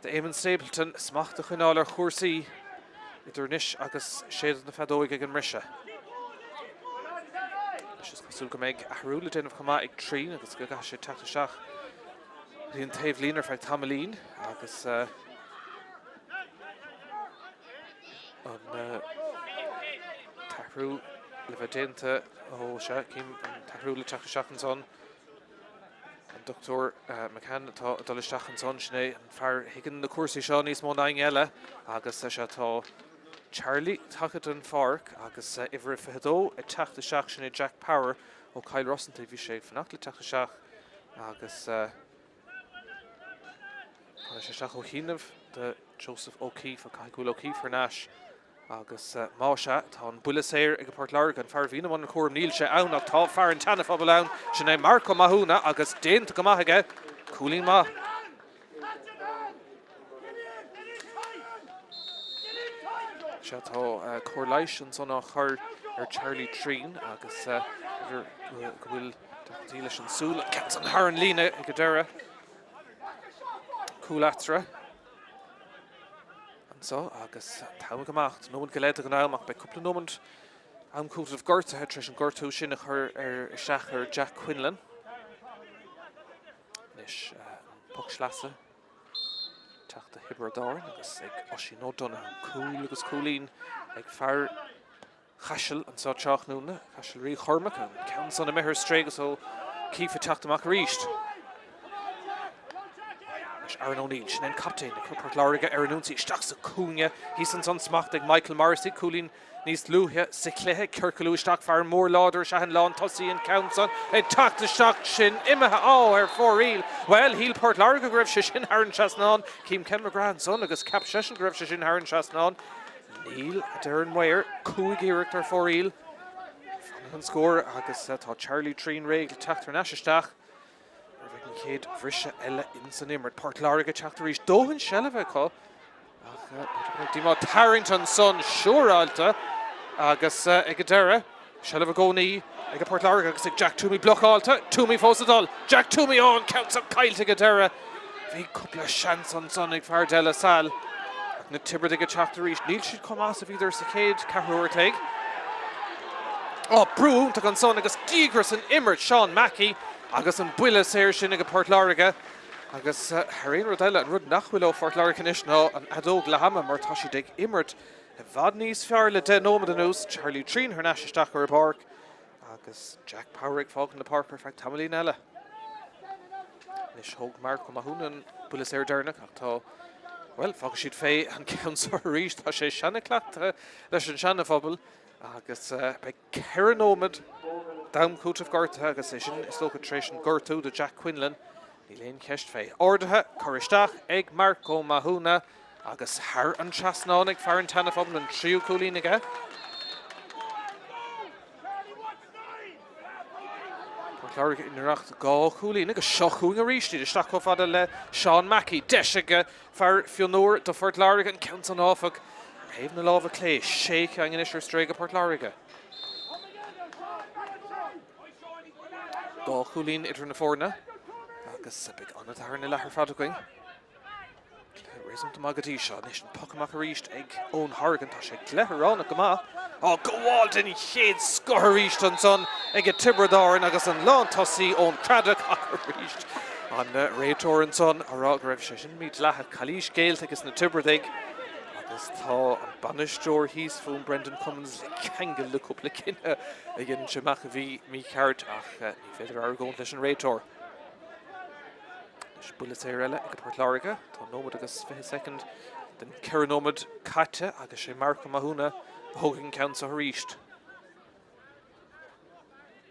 the Eamon Stapleton, Smach the Chinalar Chursi, Idernish, agus Shade the Fadoig again Risha. She's Sulka meg a Harulatin of Kama ag Treen, agus Gagashi Taktashach, the Intave Leaner for Tamalin, agus on Tahru. Levadenta, Shakim, and Tahrula Chakashakanson, and Dr. McCann, Dolishachanson, Schnee, and Far Higgin, the Corsi Shawnees, Monaing Ella, Agus Seshato, Charlie, Tackett Fark, Agus Ivra Fehdo, a Tach the Shach, Schnee Jack Power, O Kyle Rossen, TV Shake, Fanakli Takashach, Agus Shach O'Hinev, the Joseph O'Keefe, Kaikul O'Keefe for Nash. Agus Máisha tá an Builis here ag Port Láirge an Fear Vína man Chom Níl sé ann ach tá Farron Tanafabal ann sinné Marco Mahuna agus déanta go maithige Cúlín Ma. Se tá Corlation son á chur Charlie Treen agus go bhfuil daí leis an súl ceap an Árann lína ag Dara Cúlatra. So, agus táim gemacht, nómad go leid an ailmach bei cúpla nómad am cúpla of Gorta het tris an Gortú sin chur seachar Jack Quinlan. Nis Puck Schlasa, Teach the Tiobraid Árann agus ag Oshin O'Donoghue, Cool agus Coolín ag Fear Chaisiil an sá teach núna, Chaisiil Rí Chormac an ceann son a mithir strégus ó Cífa Teach the Macaríist. Árann O'Neill, Sinead Captain, the Port Láirge, Aranúnsi, Stachsa Cúne, Heason son Smachtig, Michael Morrissey, Coolín, Nís Luhe, Sicléhe, Kirkalú, Stach, Far, Mór Lauder, Shahan Lawn, Tussie and Council, a Tach the Stach, Shin, Imaha, oh, for real. Well, he'll Port Láirge, Grev Shin, Árann Chasnawn, Kim Kemagran, son, Agus Cap Session, Grev Shin, Árann Chasnawn, Neil, Darren Weir, Cooig Eric, for real. Fanahan score, Agus, Charlie Treen, Regal, Tach, Nashistach. Céad bhrisise eile insan imir Port Láirge teachtar éis dóhann Shellev có Dímá Tarrington son siúrálta agus ag Dara Shellev gcónaí ag Port Láirge agus ag Jack Toomey blochálta Toomey fósa dul Jack Toomey on counts up Kyle ag Dara bhí cúpla seans an son ag Fear Della Sal ag na Tiobraid ag teachtar éis níl siad chum as a bhíidir sa céad ceathrúir cléig brú tá an son agus dígras an imir Sean Mackey agus an Builis here sin ag Port Láirge agus Harín Rodella an rud nachhfuil ó Fort Láirge inis ná an adóg le hama mar tá si ag imirt a bhad níos fearr le den nómad an ús Charlie Treen her nasisteach ar Páirc agus Jack Páirc fág na Páirc perfect Tamalín eile. Nis hog Marco Mahunan bulas Darnach ach well, fog she'd fay and counts or reached a shanna clat, there's a shanna fobble. Agus by Ceranomid down coach of Garta agus is location Gortu the Jack Quinlan. Elaine Kesh fay. Ordaha, Coristach, Egg Marco Mahuna, agus Har and Chasnonig, Farentana fobble and Trio Coolinaga. Láirge in Racht Gá Coolín agus seachún a ríistí de staach fada le Sean Mackey deisige far Fionor do Fort Láirge and counts on áfach Haven na láva clay shake ang inisir strega Port Láirge. Gá Coolín idir na fórna agus a big anna tar na lehar fada going. Raising to Magadí Shaw nation Pocamac a ríist ag own Hargan tá sé gleharán a gama. Oh, go all in shade score reached on son. I get Tiobraid agus an lawn tossy on Craobh reached on Raitor and son. A rock revision meet Lahat Kalish Gale take us in the Tiobraid. Agus tá an banistor he's from Brendan Cummins Kangal look up like in again Shemakavi Míchéal ach ni feder Argon leis an Raitor. Bullets Arella ag Port Láirge tá nómad agus 5 second den Ceranomid Caite agus sé Marco Mahuna Hogan counts a ríist.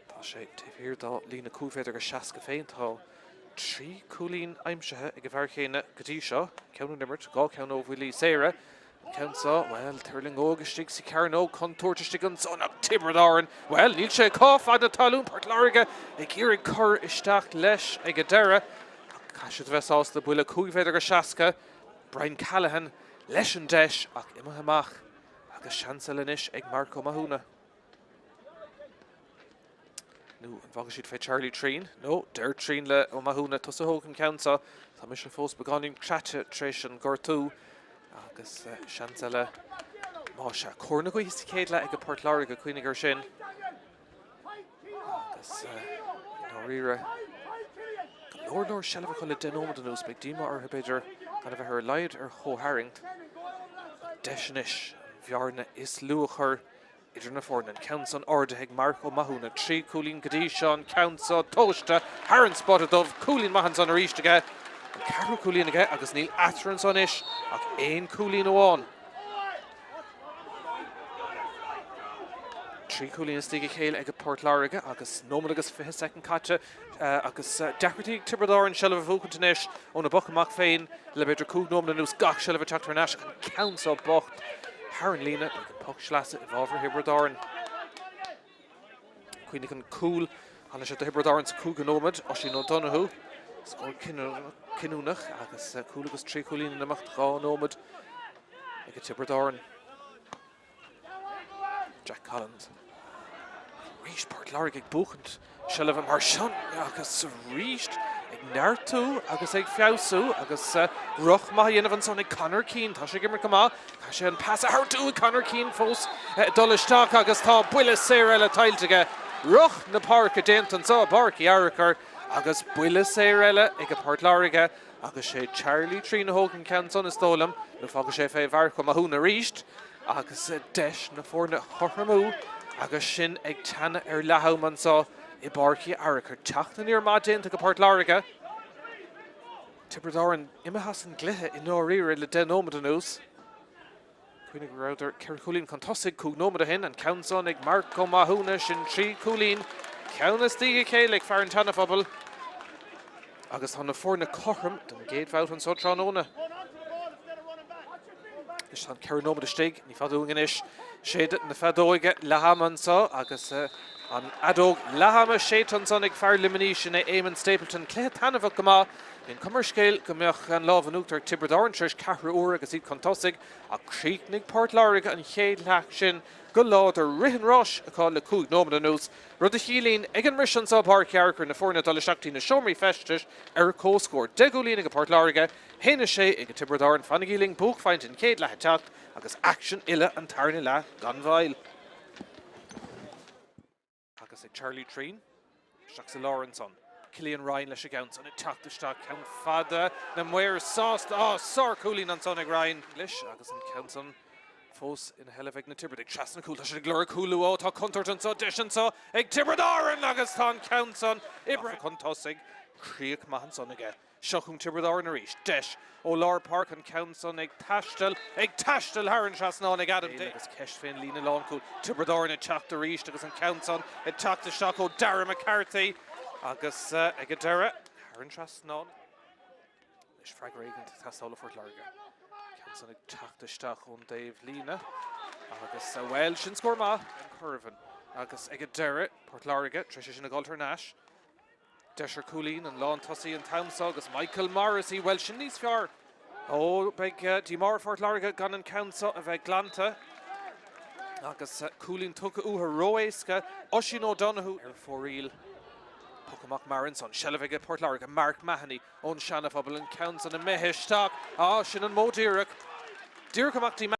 Tá sé tíhir dá lína cúféidir agus seaca féin tá trí cúlín aimsethe ag bharchéine gotí seo ceann nimmert gá ceann ó bhfuilí séire Council, well, Hurling ógastig sa Carno contortistig an son ag Tiobraid well, níl sé cá fad a talún Port Láirge ag iarraig cur isteach leis ag a deire Caiisiad bheitás de buile cúféidir agus seaca Brian Callahan leis an deis ach imethe amach agus seansalanis ag Marco Mahuna. Nu an bhaga siad fé Charlie Treen. No, der Treen le ó Mahuna tusa hógan counta. Tá mis an fós beganim crate tréis an gortú agus seansala má se córna go hís céad le ag a Port Láirge cuinig ar sin. Agus nóíre Lord Shelva chuile denómad an ús beag díma ar hebéidir gan a bheith ar leid ar chóthairingt. Deisinis Bhearna is luachar idir na fórna counts on ordaigh Marco Mahuna trí cúlín godí seán counts on tóiste Árann spotted of cúlín mahans on a ríistige an carú cúlín aige agus níl atrans on ish ach éon cúlín óháin. Trí cúlín stíige chéile ag a Port Láirge agus nómad agus 5 second caite agus deachtartí Tiobraid an shelf bhúcantanis ón na bocamach féin le beidir cúg nómad nús gach shelf teachtar an an counts on bocht Árann lína ag an puck slasa i bhábhar Tiobraid. Cuoinnig an cúl anna sé Tiobraid sa cúg an nómad ó sin ó Donoghue scór cinúnach agus cúl agus trí cúlín in amach gá nómad ag a Tiobraid. Jack Collins. Ríist Port Láirge ag buchant shelf an mar sean agus ríist ag neartú agus ag fiosú agus roch má dhéanamh an son ag Conor Keane tá sé gimar cumá tá sé an pass a hartú ag Conor Keane fós dolisteach agus tá buile séir eile tailteige roch na Páirc a déint an sá barci Fhearchair agus buile séir eile ag a Port Láirge agus sé Charlie Trina Hogan Canson is tólam nó fága sé fé Marco Mahuna ríist agus deis na fórna chorhamú agus sin ag tanna ar lehaman sá I barci Fhearchair teachtan ar má déint ag a Port Láirge. Tiobraid imime has an glithe I nóíre le denómad an ús. Cuoinnig ráidir ceir cúlín chun tosaigh cúg nómad a hin an counts ag Marco Mahuna sin trí cúlín ceanna stíige céile ag Farentana phobal agus tá na fórna chorham don géadbhát an só tránóna. Is an ceir nómad a stig ní fadúgan is séad na fadóige lehaman sá agus an adóg lehama sétan son ag fear limní sin Eamon Stapleton cléad tanmhah go má in cumar scéil go mbeadh an lámh an úachtar Tiobraid treis 4 uair agus iad chun tosaigh ach críochnaigh Port Láirge an chéad leach sin go lád ar rihan ráis a cáil le cúg nómad an nús. Rud a chialín ag an ris an sá Páirc Fhearchair na fórna dolisteachtaí na seomraí festis ar cóscóir degúlín ag a Port Láirge héna sé ag a Tiobraid fanigíling buchfeint in céad lethe teacht agus action ile an tarna le gan bhail. Agus ag Charlie Treen, Shaq Lawrenson, Killian Ryan leis a gaunt an teachtasteach ceann fada na muir sást sár cúlín an son ag Ryan leis agus an counson fós in hell ag na Tiobraid ag trasna cúil tá sé glóir cúlú tá contort an sá deis an sá ag Tiobraid agus tá counson ibre chun tosaigh Craobh Iomána son again. Seachún Tiobraid na ríis. Deis ó Lár Páirc an council ag taistil Árann trasná ag Adam. Agus ceist féin lína lánú Tiobraid na teachta ríis agus an council ag teachta seach ó Darragh McCarthy agus ag deire Árann trasná. Is Fraher tastála Fort Láirge. Council ag teachta seach ón Dave lína agus bhfuil sin scór an Curvan agus ag deire Port Láirge tríise sin ag altar náis. Deisir Coolín an lán tosaí an tamsa agus Michael Morrissey well sin níos fear. Ó beag dí mar Fort Láirge gan an council a bheith glanta. Agus Coolín tucha uair roéisca Oisín O'Donoghue ar fóríl. Pucamach Marin son Shellavige Port Láirge Mark Mahoney ón Shanafabal an council an mehisteach. Sin an módíireach. Díreach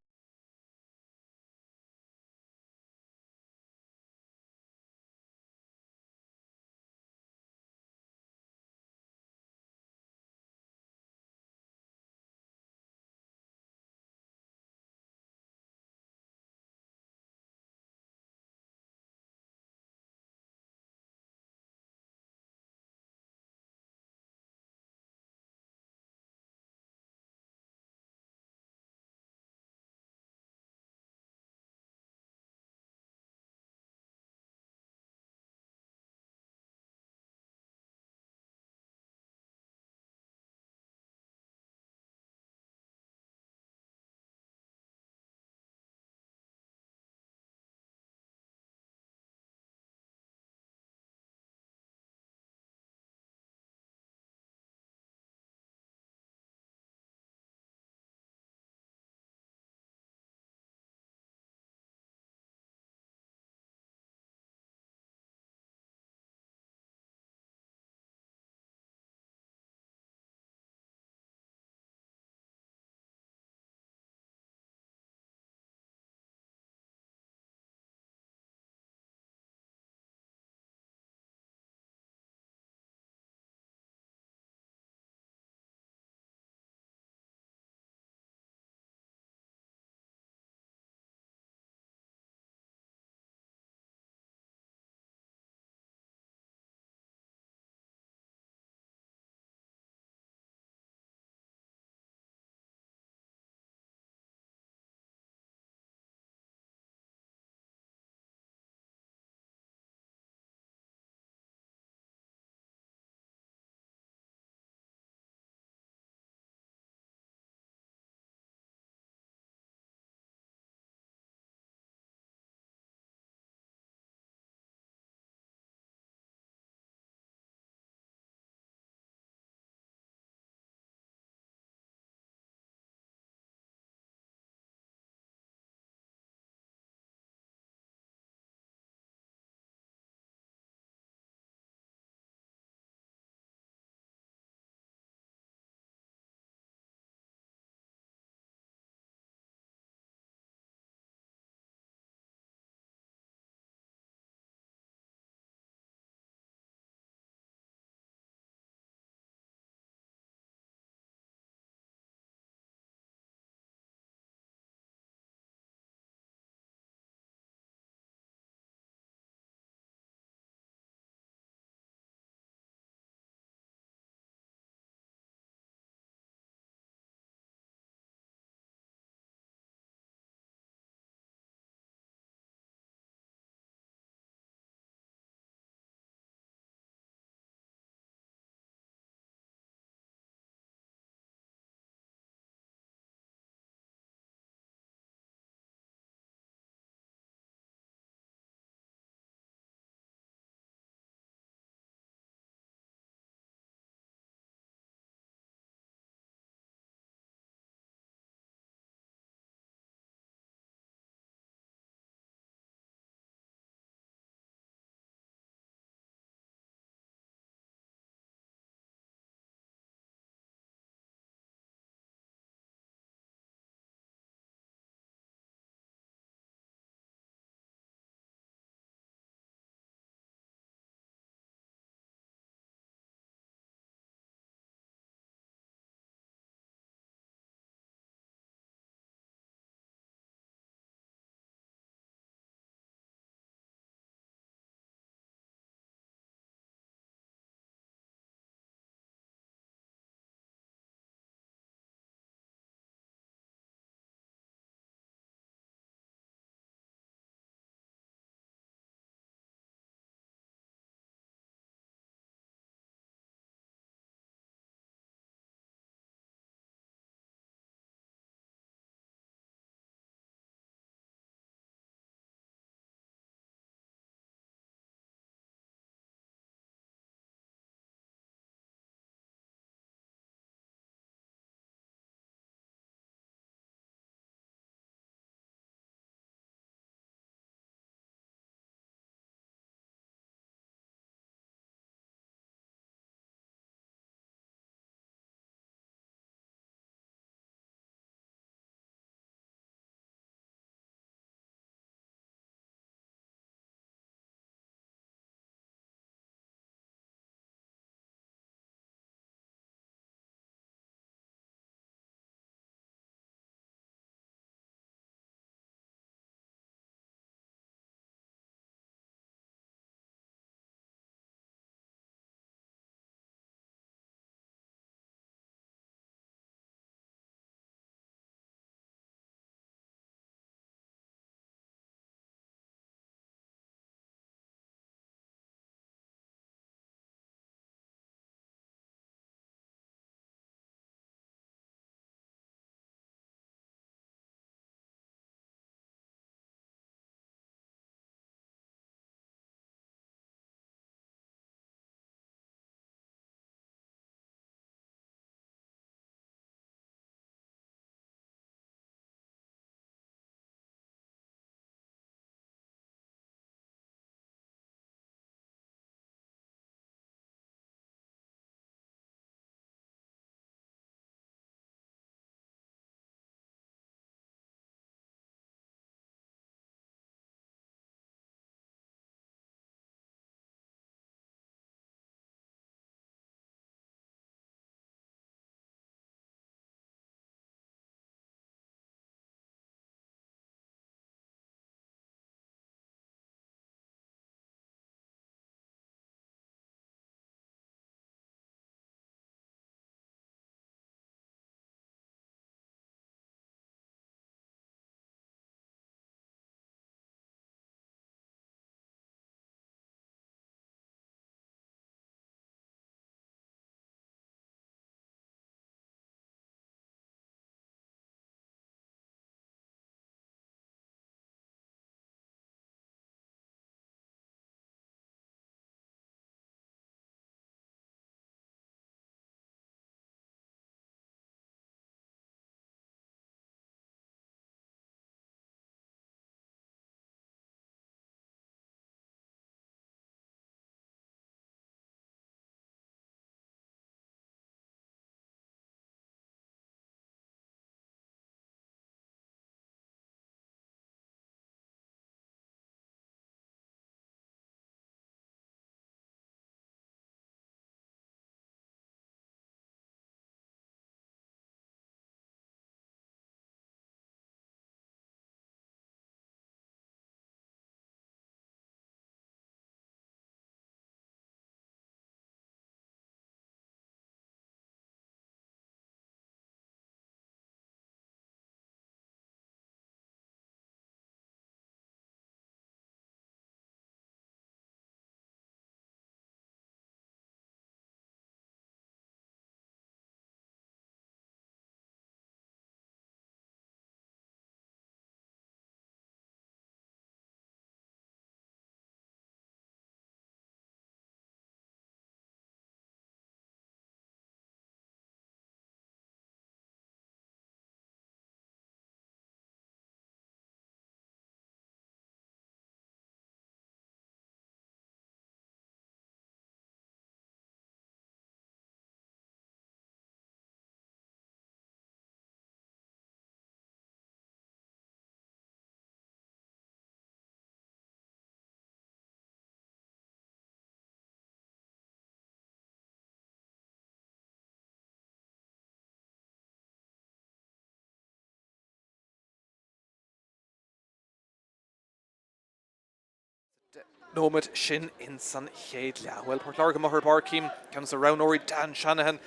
Nómad sin in san chéad le. Well, Páirc Láirge Mother Barcím comes around Ori Dan Shanahan.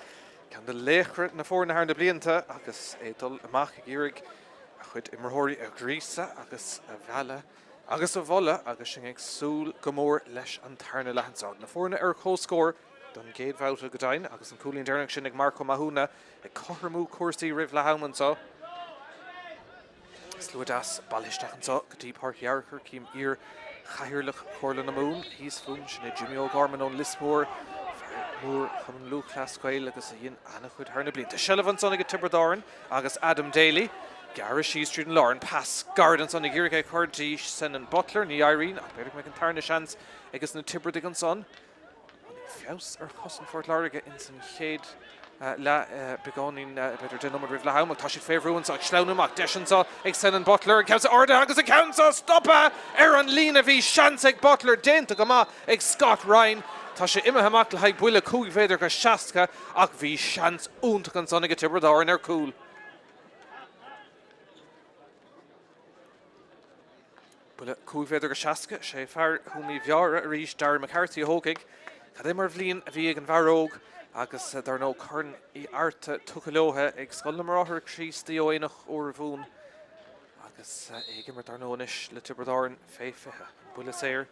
Can the Léchre na fór na na blianta agus dul amach gírig a chud imorthirí a grísa agus a bheala agus a bhola agus sin ag súl gomór leis an tarna lehansáid. Na fórna cóscór don géad bhauta godain agus an cúlín dearnach sin ag Marco Mahuna ag cothramú cuasaí rih le hamansá. Slúdas ballisteach ansá go dtí Páirc Iomána cím ír chahirirlach chorla na mún. Hís fún sin Jimmy O'Gorman ón Lismór Mór chum an lúchlas scoil agus a dhéon anna chud thar na blianta. Shelavan son ag Tiobraid agus Adam Daly. Garra Shees Street and Lauren pass Garden son ag Gírigh Cordy Senan Butler ní Irene ach beidir meid an tarna seans agus na Tiobraid an son. Fiaus cosan Fort Láirge in san chéad begánin beidir den nómad rih le haimach tá si féhrúin ag sleanamach deisiansá ag Senan Butler ag ceamsa orda agus a ceamsa stoppa an lína bhí seans ag Butler dénta go má ag Scott Ryan. Tá sé imime haach le haid buile cúig féidir go seaca ach bhí seans únta an son ag Tiobraid ar cúl. Buile cúig féidir go seaca sé fear thumí bheara a rís Darragh McCarthy a thógaigh. Cad é mar bhliain a bhí ag an bharóg agus dar nó chun í airta tuchalóthe ag scoil na mráthir Christí Aoinach ó bhún agus ag mar dar nóis le Tiobraid féfithe. Buile séir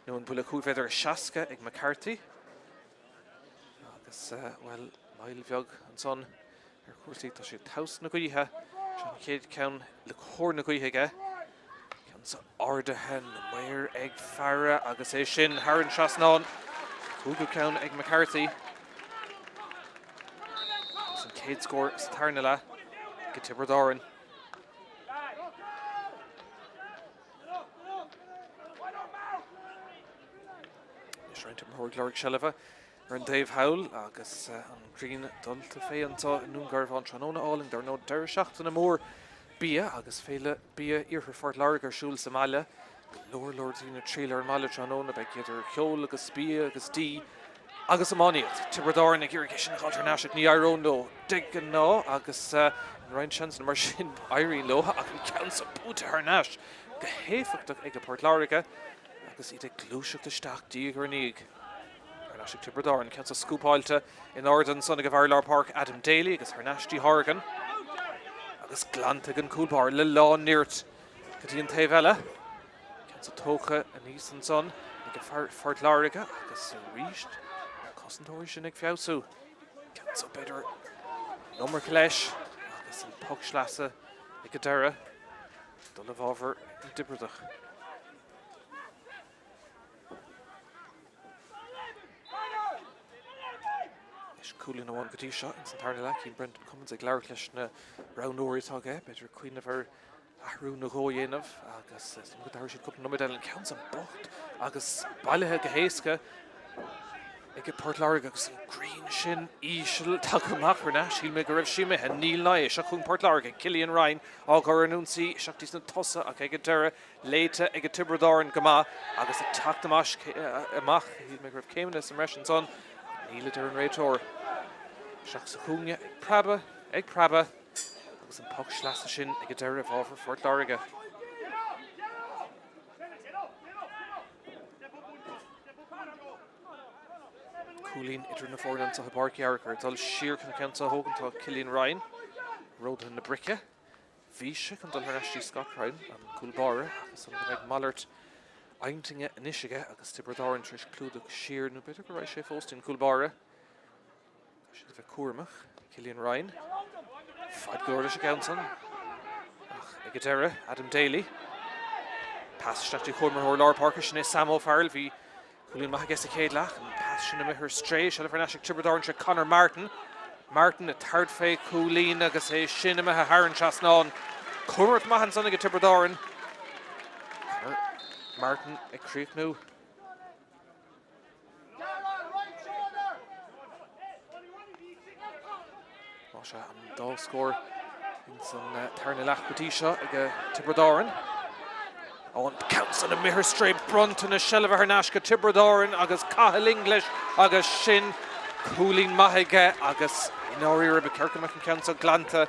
nó an buile cúig féidir go seaca ag McCarthy agus well mail bheag an son ar cuasaí tá sé taos na gaotha sean chéad ceann le chóir na gaothaige. Sa ordathe na mair ag Fraher agus é sin Árann Seasnán cúga ceann ag McCarthy. San céad scór sa tarna le go Tiobraid. Is roinnte Páirc Láirge Shelva ar an Dave Howell agus an Green dulta fé antá Dungarvan tróna áling dar nó deir seachtain na mór BEO agus féile BEO iarthar Fort Láirge siúil sa Máile. Lord tína trílar an Máile tróna beag idir ceol agus BEO agus D agus amáíocht. Tiobraid na ggéir sin alternáisiach ní Árann nó dig an ná agus an Ryan Shanson mar sin Irene lo ach an ceann sa búta ar náis go héfachtach ag Páirc Láirge agus iad ag glúiseach isteach díag ar níag. Arnáisiach Tiobraid ceann sa scúpáilte in Árann son ag Bharlar Park Adam Daly agus Arnáistí Horgan. Agus glanta an cúlpáir le lá níirt go dtí an taobh eile. Ceann sa tócha a níos an son ag Fort Láirge agus ríist cosantóir sin ag fiosú. Ceann sa beidir nómar leis agus an puck slasa ag deire dul a bhábhar an Tiobraidach. Cúlín amháin go dtí seo in san tarna le cín Brendan Cummins ag leabhar leis na ránóirí tága beidir cuioine bhar ahrú na ggó dhéanamh agus go dthair siad cúpla nóid eile ceann san bocht agus bailithe go héasca ag Páirc Láirge agus an Green sin íseal take amach na síl me go raibh simithe níl na seach chun Páirc Láirge Cillian Ryan ágar anúnsaí seachtís na tosa ach ag deire léite ag Tiobraid go maith agus a tacht amach híl me go raibh céimena sa meis son níl idir an réitóir. Seach sa chúne ag Craobh agus an puck slasa sin ag deire bhábhar Fort Láirge. Cúlín idir na fórdan sa Páirc Iomána dul siar chun ceann sa hógan tá Cillian Ryan róda na brice. Bhíse chun dul Arnáistí Scott Ryan an cúlbáire agus an ag Mallart aintinge inisige agus Tiobraid tris clúdach siar na beidir go raibh sé fóstin cúlbáire. Sin bheith cuairmach Cillian Ryan. Fad glóir leis a ceann ag deire Adam Daly. Pass isteach chumar Fort Láirge sin é Sam O'Farrell bhí cúlín maith gas a chéad leach an pass sin a mithir stray se le Arnáisiach Tiobraid se Conor Martin. Martin a third fé cúlín agus é sin a mithir Árann Seasnán. Cuirt maihan son ag Tiobraid. Martin ag críochnú. Má se an dá scór in san tarna leach go dtí seo ag Tiobraid. Áin ceann san a mithir stray brunt na Shelva Arnáis go Tiobraid agus caithil English agus sin cúlín maithaige agus in áirí be cearcamach an ceann sa glanta.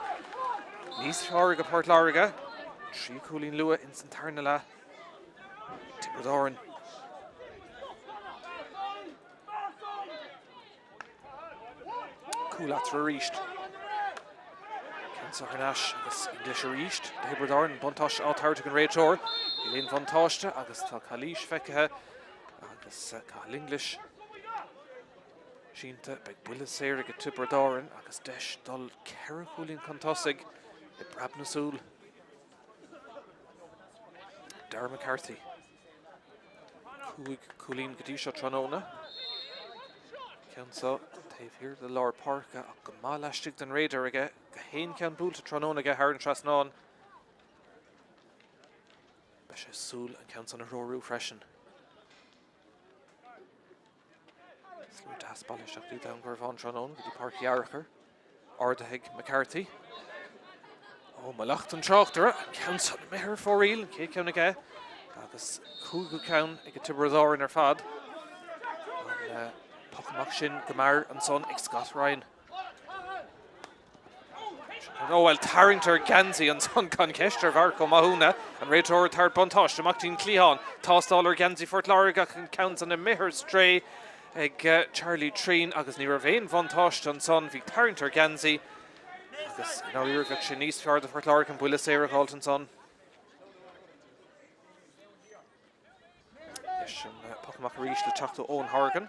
Níos fearr go Páirc Láirge. Trí cúlín lua in san tarna le Tiobraid. Cúlatra ríist. Cansa Harnash agus English ríist. Tiobraid an buntáis á Táirc an réiteoir. Ilíon buntáiste agus tá Calís feicithe agus Cathal English. Sínta beag buile séir go Tiobraid agus deis dul ceithre chúlín contosig I brab na súl. Dar McCarthy. Cúlín go dtí seo tróna. Cansa taobh hir de Lár Páirc ach go má leistigh den réidir aige go héin ceann búlta tróna aige thar an trasnáin. Ba sé súl an cansa na róú freisin. Slú dasbaile seach dí Dungarvan tróna go dtí Páirc Fhearchair. Ardaigh McCarthy. Oh, má lecht an Tráchtaire an cansa na mithir fóríl an cé ceann aige agus cúgu ceann ag go Tiobraid ar fad. Pochmach sin Gamar and son ag Scott Ryan. Oh well, Tráchtaire Ganzi and son con Kester Varco Mahuna and Réiteoir Tar Buntáis Mactin Cleon Tástálar Ganzi Fort Láirge and counts on a Mihir stray ag Charlie Treen agus ní Ravein Buntáis and son Vic Tráchtaire Ganzi agus now you're got Shanice Ford Fort Láirge and Buile Sarah Colton son. Yes, Pochmach reached the Chachto Owen Horgan.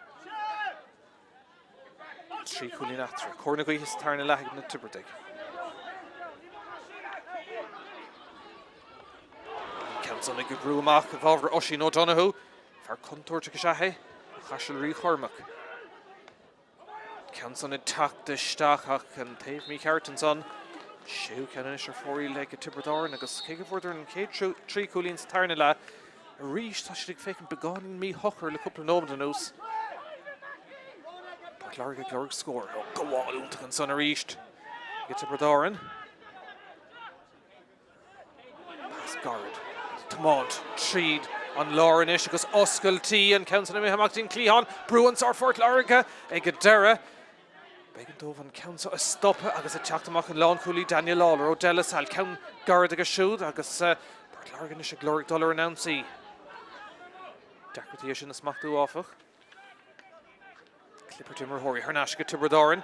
Trí Cúlín atra. Cornaguí his tarna leithigh na Tiobraid. Cansan ag go grúamach a bhábhar Oisín O'Donoghue. Far contúirte go seathaí. Chaisiil rí chormach. Cansan ag tacht de staachach an taobh Míchéal son. Siú ceann is ar fóirí le go Tiobraid agus cé go bhfuidir an cé trí Cúlín sa tarna le. A ríis tá si ag fécinn begáin mí hochar le cúpla nómad an ús. Láirge glorg score. Oh, go on, úntaach an son a ríist. Get to Tiobraid. Pass guard. Tamont, Tríd, an Láirne agus Oscailtí and Council Mihamachtine Cleon. Bruins are Fort Láirge. Ag a Dara. Began dómh an Council a stoppa agus a teachtamach an Lán Cooley Daniel Lawler. O'Della Sal. Count guard agus siúd agus Fort Láirge is a glorg dollar announcí. Decoratation is smachtú áfach. Clipper Timmer Hori, Harnash go Tiobraid.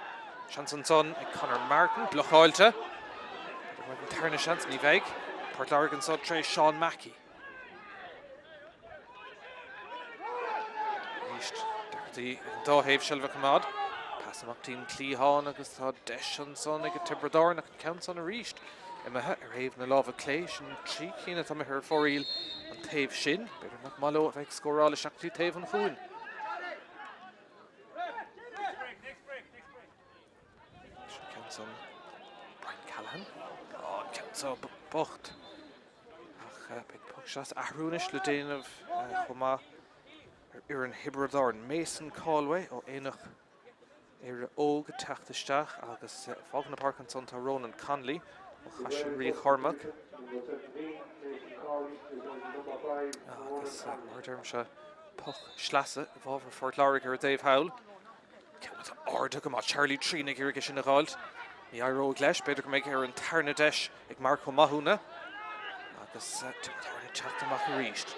Shanson son ag Conor Martin, Blocháilte. Tarna chance ní bheith. Fort Láirge son Trey Sean Mackey. Ríist, Deirtí an dóhéibh Silva Camad. Pass amachtín Cleon agus tá deis an son ag Tiobraid ach count son a ríist. Imethe ar héobh na lámha clé sin trí cíine tá mithir fóiríl an taobh sin. Beidir nach malo a bheith scórála seachtaí taobh an chúin. Son Brian Callahan. Oh, Council Bocht. Ach, big puck shots. Ahrúnis le déanamh chumá ar an Tiobraid Mason Callway ó éanach ar óg teachtasteach agus fágan na Páirc an son tá Ronan Conley ó chaisiil rí chormach. Agus marderm se puck slasa bhábhar Fort Láirge ar Dave Howell. Ceann arda go má Charlie Treen ag irige sin a gáilt. Ní aróg leis, beidir go méid ar an tarna deis ag Marco Mahuna. Agus tarna teachtamach a ríist.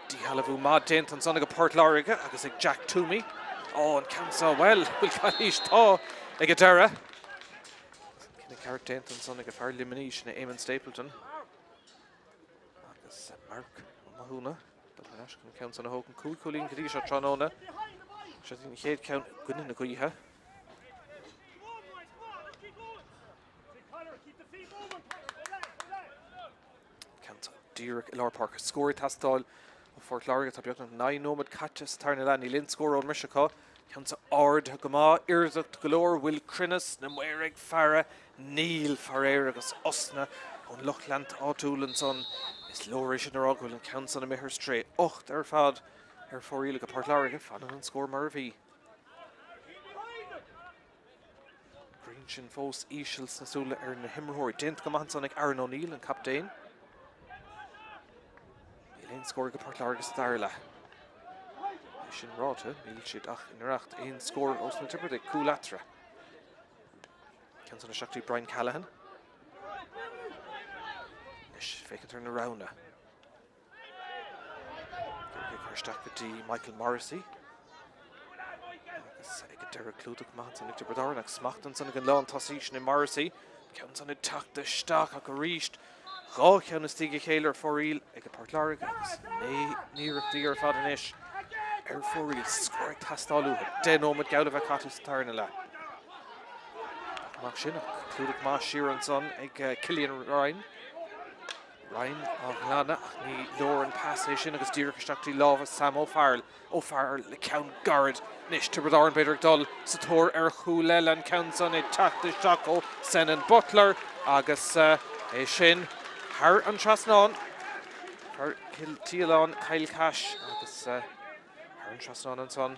Díhalabhú má déint an son ag Fort Láirge agus ag Jack Toomey. Oh, an cansa well, bhfuil caithís tá ag a Dara. Cinna ceart déint an son ag fear liminíis na Eamon Stapleton. Agus Mark Mahuna. Dalhaneis go cansa na hógan cúlín go dtí seo tróna. Seo dtín chéad count gunna na gaotha. Díreach Lár Páirc scóir tastáil ó Fort Láirge tá beag an 9 nómad catchas tarna le ní linn scór ón Miseá. Ceann ard go má iardacht golóir Will Crinnes na Muireg Farah Neil Fraher agus Osna ón Lochland áúlan son is lóir sin ar ágúil an ceann na mithir stré 8 ar fad ar fóiríla go Fort Láirge fan an scór mar a bhí. Green sin fós ísils na súla ar na himreóir déint go maith son ag Árann O'Neill an captain. Ein scór go Fort Láirge sa Darla. Sin ráte, míl siad ach inaracht ein scór os na Tiobraid Cúlatra. Ceann na seachtaí Brian Callahan. Nis fécintar na Rána. Chuirsteach go dtí Michael Morrissey. agus ag deire clúdach maith san ag Tiobraid ag smachtan san ag an lán tasí sin in Morrissey. Ceann san ag Tráchtaire ag go ríist. Gá ceann is tíige chéile ar fóríl ag Páirc Láirge agus níireachtaí ar fad inis. Ar fóríl scóraigh tastáilú den ómad geall bheith catú sa tarna le. Amach sin clúdach maith Síran son ag Cillian Ryan. Ryan Árann ní leor an pass é sin agus díreach isteachtaí lámha Sam Ó Fearl. Ó Fearl le ceann garad níos Tiobraid beidir dul sa tóir ar chúile an ceann son ag Tráchtaire ó Senan Butler agus é sin Har an trasnán, Har Tíolán Cail Cash agus Har an trasnán an son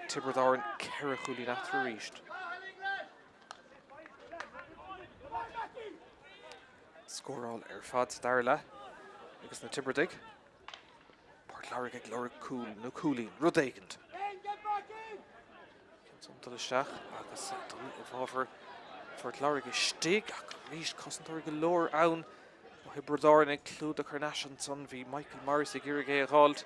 Tiobraid ceire chúlí nach trú ríist. Scóráil ar fad dar le agus na Tiobraid. Páirc Láirge ag leor cúl nó cúlín rud éigent. Son dul isteach agus dul I bháfar Páirc Láirge stig ach ríist cosantóir go leor ann. Tiobraid ag clúdach Carnation son bhí Michael Morris ag Gírig a gháilt.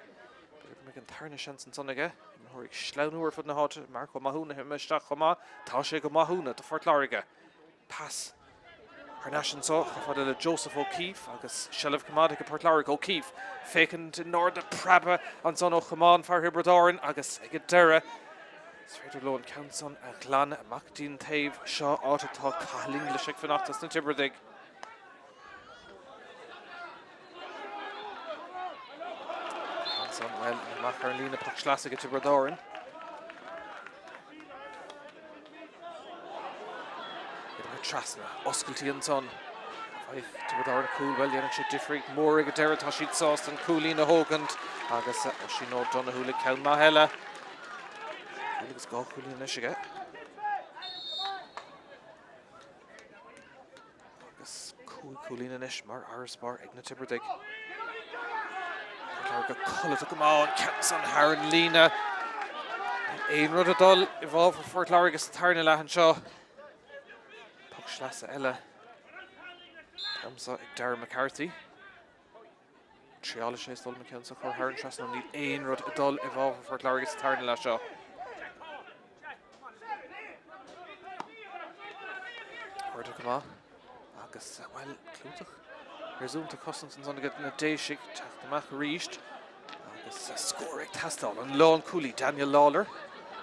Beidir me an tarna sin san son aige. Thóir ag sleanúir fud na háte mar go maithúna himisteach chomá. Tá sé go maithúna do Páirc Láirge. Pass. Carnation so fad le Joseph O'Keefe agus Shelf Command go Páirc Láirge O'Keefe. Fécinn to Norda Prabba an son ó Chomán far Tiobraid agus ag deire. Sfeidir lo an ceann son a glan amach dín taobh seo átatá cailín le sic fanachtas na Tiobraid. Well, amach ar lína pach slasig a Tiobraid. Trasna, oscailtí an son. Tiobraid cool well dhéanann sé difric mór ag deire tá siad sást an coolín a hógant agus sin ó Donnahu le ceann maith heile. Agus gá coolín is aige. Agus coolín inis mar Araspar ag na Tiobraid. Go chola go má an ceann san Árann lína. Éon rud a dul I bháfar Páirc Láirge sa tarna leathan seo. Slasa eile Tamsa ag Darren McCarthy. Tríála sé dul me ceann sa chur Árann trasna níl éon rud a dul I bháfar Páirc Láirge sa tarna le seo. Chuirde go má agus well clúdach. Resúnta cosint san agad na déisiigh teach amach ríist agus scóraigh tastáil an lán cúlí Daniel Lawler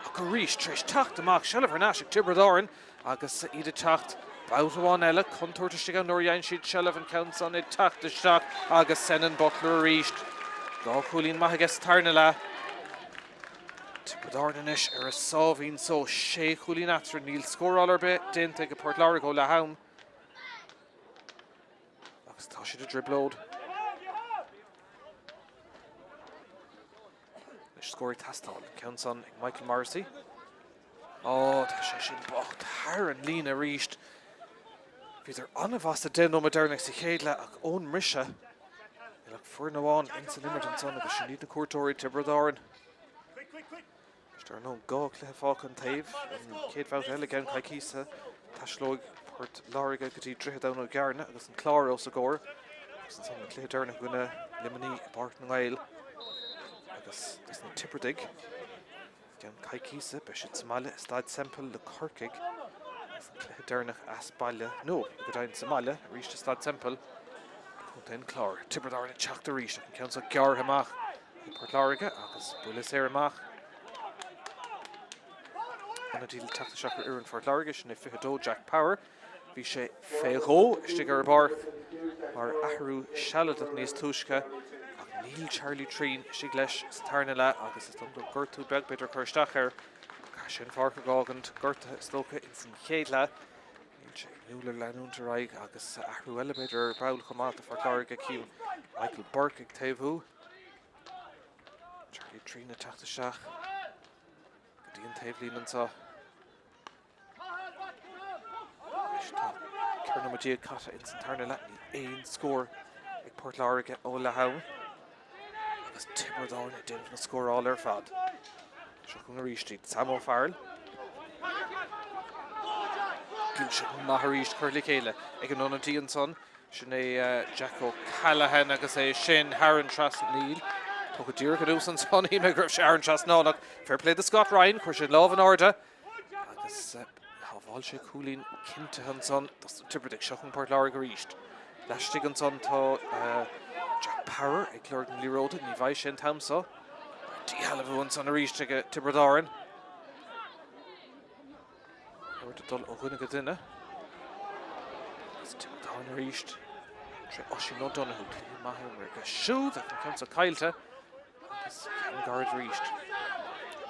ach go ríist tríis teach amach Shelf Arnashig Tiobraid agus iad teacht báutháin eile contúirteiste an nóir dhéann siad Shelf an ceann son ag Tráchtaire agus Senan Butler ríist. Gá cúlín maith agus tarna le. Tiobraid inis ar a sábhín so sé cúlín atra níl scóráil ar bit déanta go Páirc Láirge ó le haim. Tá siad a driblód. Leis scóraigh tastáil ceann son ag Michael Morrissey. Tá sé sin bocht thar an lína ríist. Bhíidir anmhasta den ó dearnach sa chéad le ach ón mrise. Le fuair nóháin in san imirt an son agus sin níd na cuairtóirí Tiobraid. Istar nó gá cluthe fáca an taobh an céad bhabhta eile ceann caiicísa taislóigh Páirc Láirge go dtí drithe down ó Garna agus an clár ó sa góir. Agus an son na cluthe dearnach gona limení Páirc na Gael. Agus na Tiobraid. Gan caiicísa be siad Somália stáid sempel le Corcaig. Agus an cluthe dearnach aspaile. No, go dainn Somália ríiste stáid sempel. Chun clár. Tiobraid na teachta ríiste an ceann sa gear amach i Páirc Láirge agus bulas ar amach. Anna díl teachta seachar uair an Páirc Láirge sin é fichadó Jack Power. Bhí sé féghó istigh ar barc mar ahrú sealadach níos túisce ach níl Charlie Trín istigh leis sa tarna le agus is dom go gurtú beag beidir chuirsteach ar cá sin farcha gágant gurta stócha in san chéad le níl sé nuair leanúnta raig agus ahrú eile beidir ar bail chomá a Páirc Láirge cíú Michael Burke ag taobhú. Charlie Trín na teachta seach go dtíon taobhlín ansá. Cearna Madia Cata in san tarna le ní éon scór ag Páirc Láirge ó le haim. Agus Tiobraid na déanamh na scóráil ar fad. Seo chun a ríistí Sam Ó Fearl. Gúil sé maith a ríist chuir le chéile ag an Onadí an son sin é Jack O'Callaghan agus é sin Árann tras níl. Tug Deireadh Cadúsan son hí me gribh sé Árann Trasnánach. Fair play the Scott Ryan, chuir sé lámh an orda. Agus bháil sé cúlín cinnte an son, das Tiobraid seachn Páirc Láirge ríist. Leistigh an son tá Jack Power ag clúir an líróda, ní bhaidh sé an tamsa. Díhailh an son a ríist ag Tiobraid Árann. Uair dul ó dhuine go duine. Agus Tiobraid Árann a ríist. Tre Oisín O'Donoghue, Clí Maithimir go siúd ag an camsa caiilte. Agus Ken Gard ríist.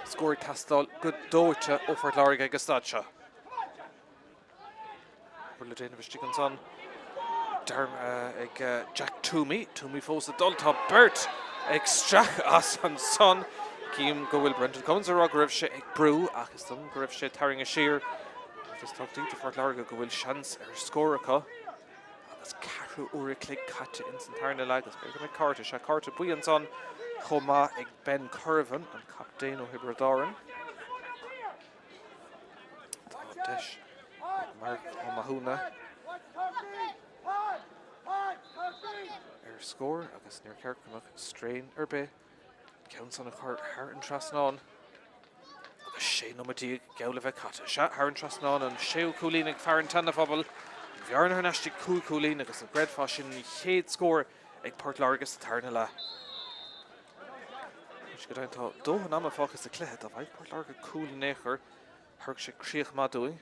Scóir tastal go dóite ó Páirc Láirge agus staidse. Bhfuil le déanamh istigh an son. Ag Jack Toomey fós a dul tá Bert ag straach as an son. Cím go bhfuil Brendan Cummins a raibh sé ag brú agus don go raibh sé taring a siar. Agus táchtaí de Páirc Láirge go bhfuil seans ar scóracha. Agus carú uair clic caite in san tarna legus. Beag an carta sé carta buí an son chomá ag Ben Curvan an captain ó Tiobraid Árann. Tá deis Mark O'Mahuna scór agus níor cearcamach strain ar bé. Ceann son a chuir Árann Trasnán. Agus sé nómadí geall bheith caite. Se Árann Trasnán an séú cúlín ag fearann tanna phobal. Bhearna ar neistí cúlín agus an gredfá sin ní chéad scór ag Páirc Láirge sa tarna le. Is go daintá dóhan am a fáchas a cléad a bhaid Páirc Láirge cúlín éair thug sé críoch madúi.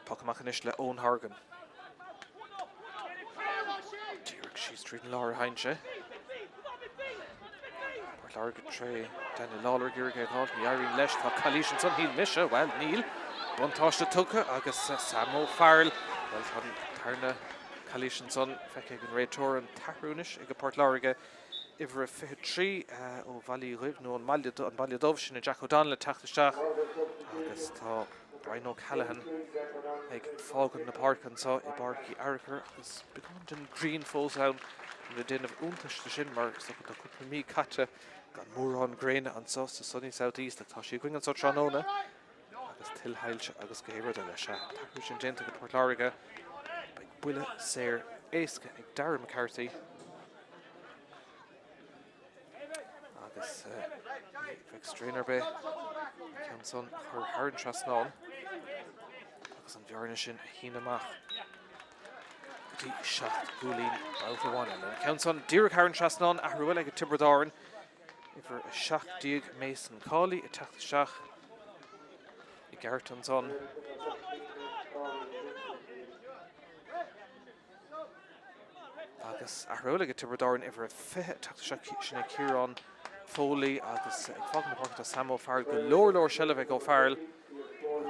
Pacamach an is le ón Hargan. She's treating Laura Heinche. Páirc Láirge tre Daniel Lawler Girge called me Árann leis tá Calishan son híl misha well Neil buntáiste tucha agus Samo Farrell well tarna Calishan son feice an réitor an tahrúnis ag Páirc Láirge iver a Fhearchair ó Valley Rib nó an Ballydóibh sin a Jack O'Donnell Tráchtaire agus tá Brian O'Callaghan ag fágan na Páirc so I Páirc Fhearchair agus began den green fós out in the din of úntaiste sin mar so go cúpla mí caite gan mór an grain an sos the sunny southeast tá sí going an so Tróna agus tilhailse agus go héiread leis se taú sin dénta go Páirc Láirge beag buile séir éasca ag Darragh McCarthy agus feag strain ar bé ceann son chur Árann Trasnán agus an bhearna sin a hína amach gotí seacht gúlín báilta bháine le ceann son Deireadh Árann Trasnán a thuail ag Tiobraid Árann ifer a seacht díag Mason Cawley a teachtasteach I gceart an son agus a thuail ag Tiobraid Árann ifer a fiche teachtasteach sin ag Ciarán Foley agus ag fágan na Páirc Samo Farrell go leor seileadh ag Ó Farrell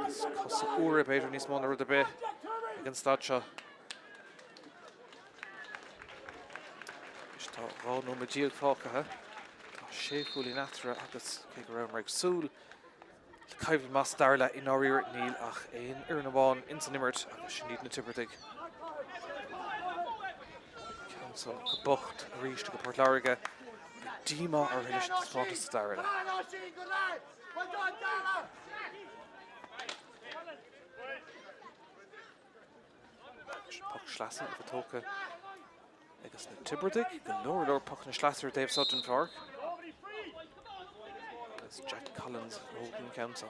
agus cos uair beidir níos mó na rud a bé ag an staidse. Is tá rá nó madíag fácathe tá sé fúlín atra agus cé go raibh mar ag súl caibh más darla in áíir níl ach éon ar na bháin in san imirt agus sin níd na Tiobraidig. Ceann son go bocht a ríiste go Páirc Láirge díma ar rilis fátas darla. Puck Schlesser a tóca agus na Tiobraidig go leor puck na Schlesser Dave Sutton Park agus Jack Collins Hogan Council.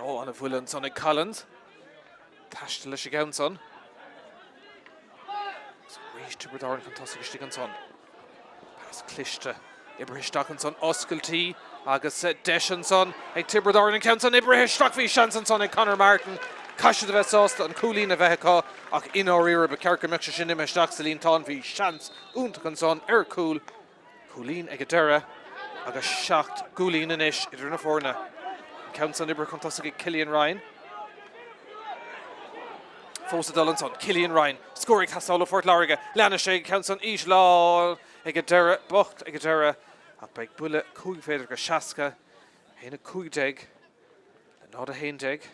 Oh, an a bhfuil an son ag Collins taiste leis a gceann son rís Tiobraid Árann chun tosaigh istí an son pas cliste Ibrahistach an son oscailtí agus deis an son ag Tiobraid Árann an ceann son Ibrahistach bhí seans an son ag Conor Martin caiisiad a bheith sásta an cúlín a bheithá ach in áíir be cearcha meach sin Ibrahistach sa líon tán bhí seans úntaach an son ar cúlín ag a deire agus seacht gúlín inis idir na fórna ceann son Ibrahistach chun tosaigh ag Cillian Ryan Fós a dul an son Cillian Ryan scóraigh hastáil ó Páirc Láirge leanna sé ceann son ís lá ag a deire bocht ag a deire ach beag buile cúig féidir go seaca héna 15 le nád a 11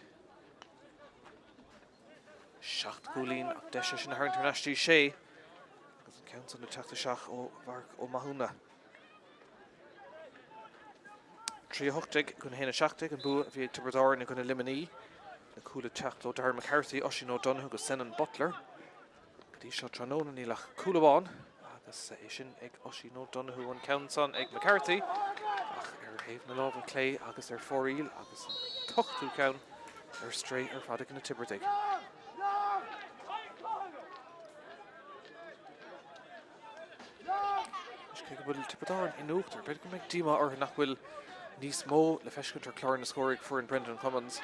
seacht gúlín ach deise sin na Thar Internationally sé agus an ceann son na teachtaseach ó Bharc ó Mahúna. 3-8 gona héna 7 an bua a bhí Tiobraid Árann a gona liminí na coola teachlo Dar McCarthy, Oisin O'Donoghue go Senan Butler. Dí seo Tranón and Nílach Coolamán. Agus sin ag Oisin O'Donoghue an Counson ag McCarthy. Ach Haven na Love and Clay agus Foríl agus Tuchtú Count straight Fadig in a Tiobraid. Bhfuil Tiobraid in Uachtar, beidir go méid díma or nach bhfuil níos mó le feisceantar clár na scóraigh fuair Brendan Cummins.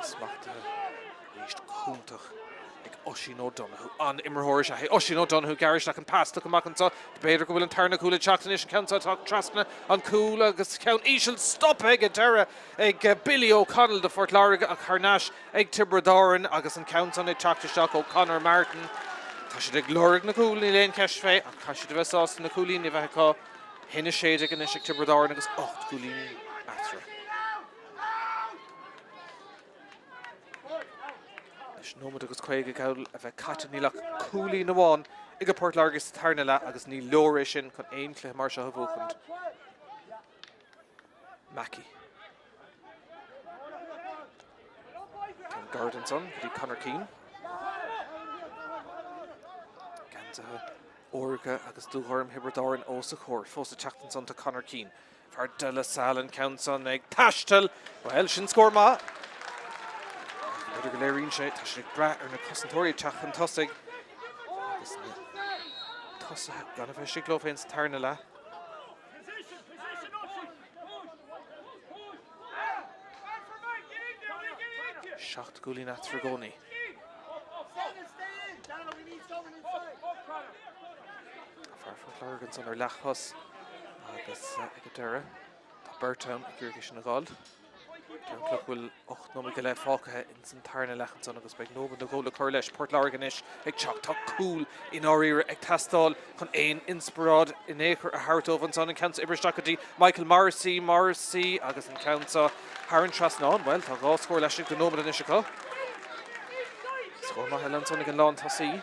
Smachta ríist cúntach ag Oisin O'Donoghue an immerthóir se. Oisin O'Donoghue garish nach an pass tuach amach an sa. Beidir go bhfuil an tarna cúla teachtanis an count trasna an cúla agus count Ísil stop ag a deire ag Billy O'Connell de Fort Láirge a Carnash ag Tiobraid agus an count an ag Tráchtaire O'Connor Martin. Tá si ag glórig na cúla ní léon ceist fé a tá si de bheith sásta na cúlín ní bheith cá hinna séad ag an is ag Tiobraid agus 8 cúlín atra. Nómad agus chuige gail a bheith caite nílach cúlí na bháin ag a Páirc Láirge tarna le agus ní leor sin chun aon chluthe mar seo bhóchant. Mackie. Can Gardenson, dí Conor Keane. Gansa Orga agus Dúharm Hibredáin ósa chóir. Fósa teachtanson to Conor Keane. Far Della Salin Countson ag Tashtal. Well, sin scór ma. Beidir go léiríonn sé tá sé ag bra ar na cosantóirí teach an tosig. Agus na tosa gan a bheith sé glófhéin sa tarna le. Seacht gúlín atra gcónaí. Farfar Láirge son ar leachthas agus ag a deire. Tá Burtown ag ggurgé sin na gáil. Cloch bhfuil 8 nómad go le fácathe in san tarna lechanson agus beag nómad na ggóla cur leis Páirc Láirge inis ag teach tá cúl in áíre ag testáil chun éon inspirád in éair a Hartómh an son an count Ibristacadí Michael Morrissey agus an count Árann Trasnán. Well, tá gá scór leis go nómad in isisio. Scór maith an son ag an lán tasí.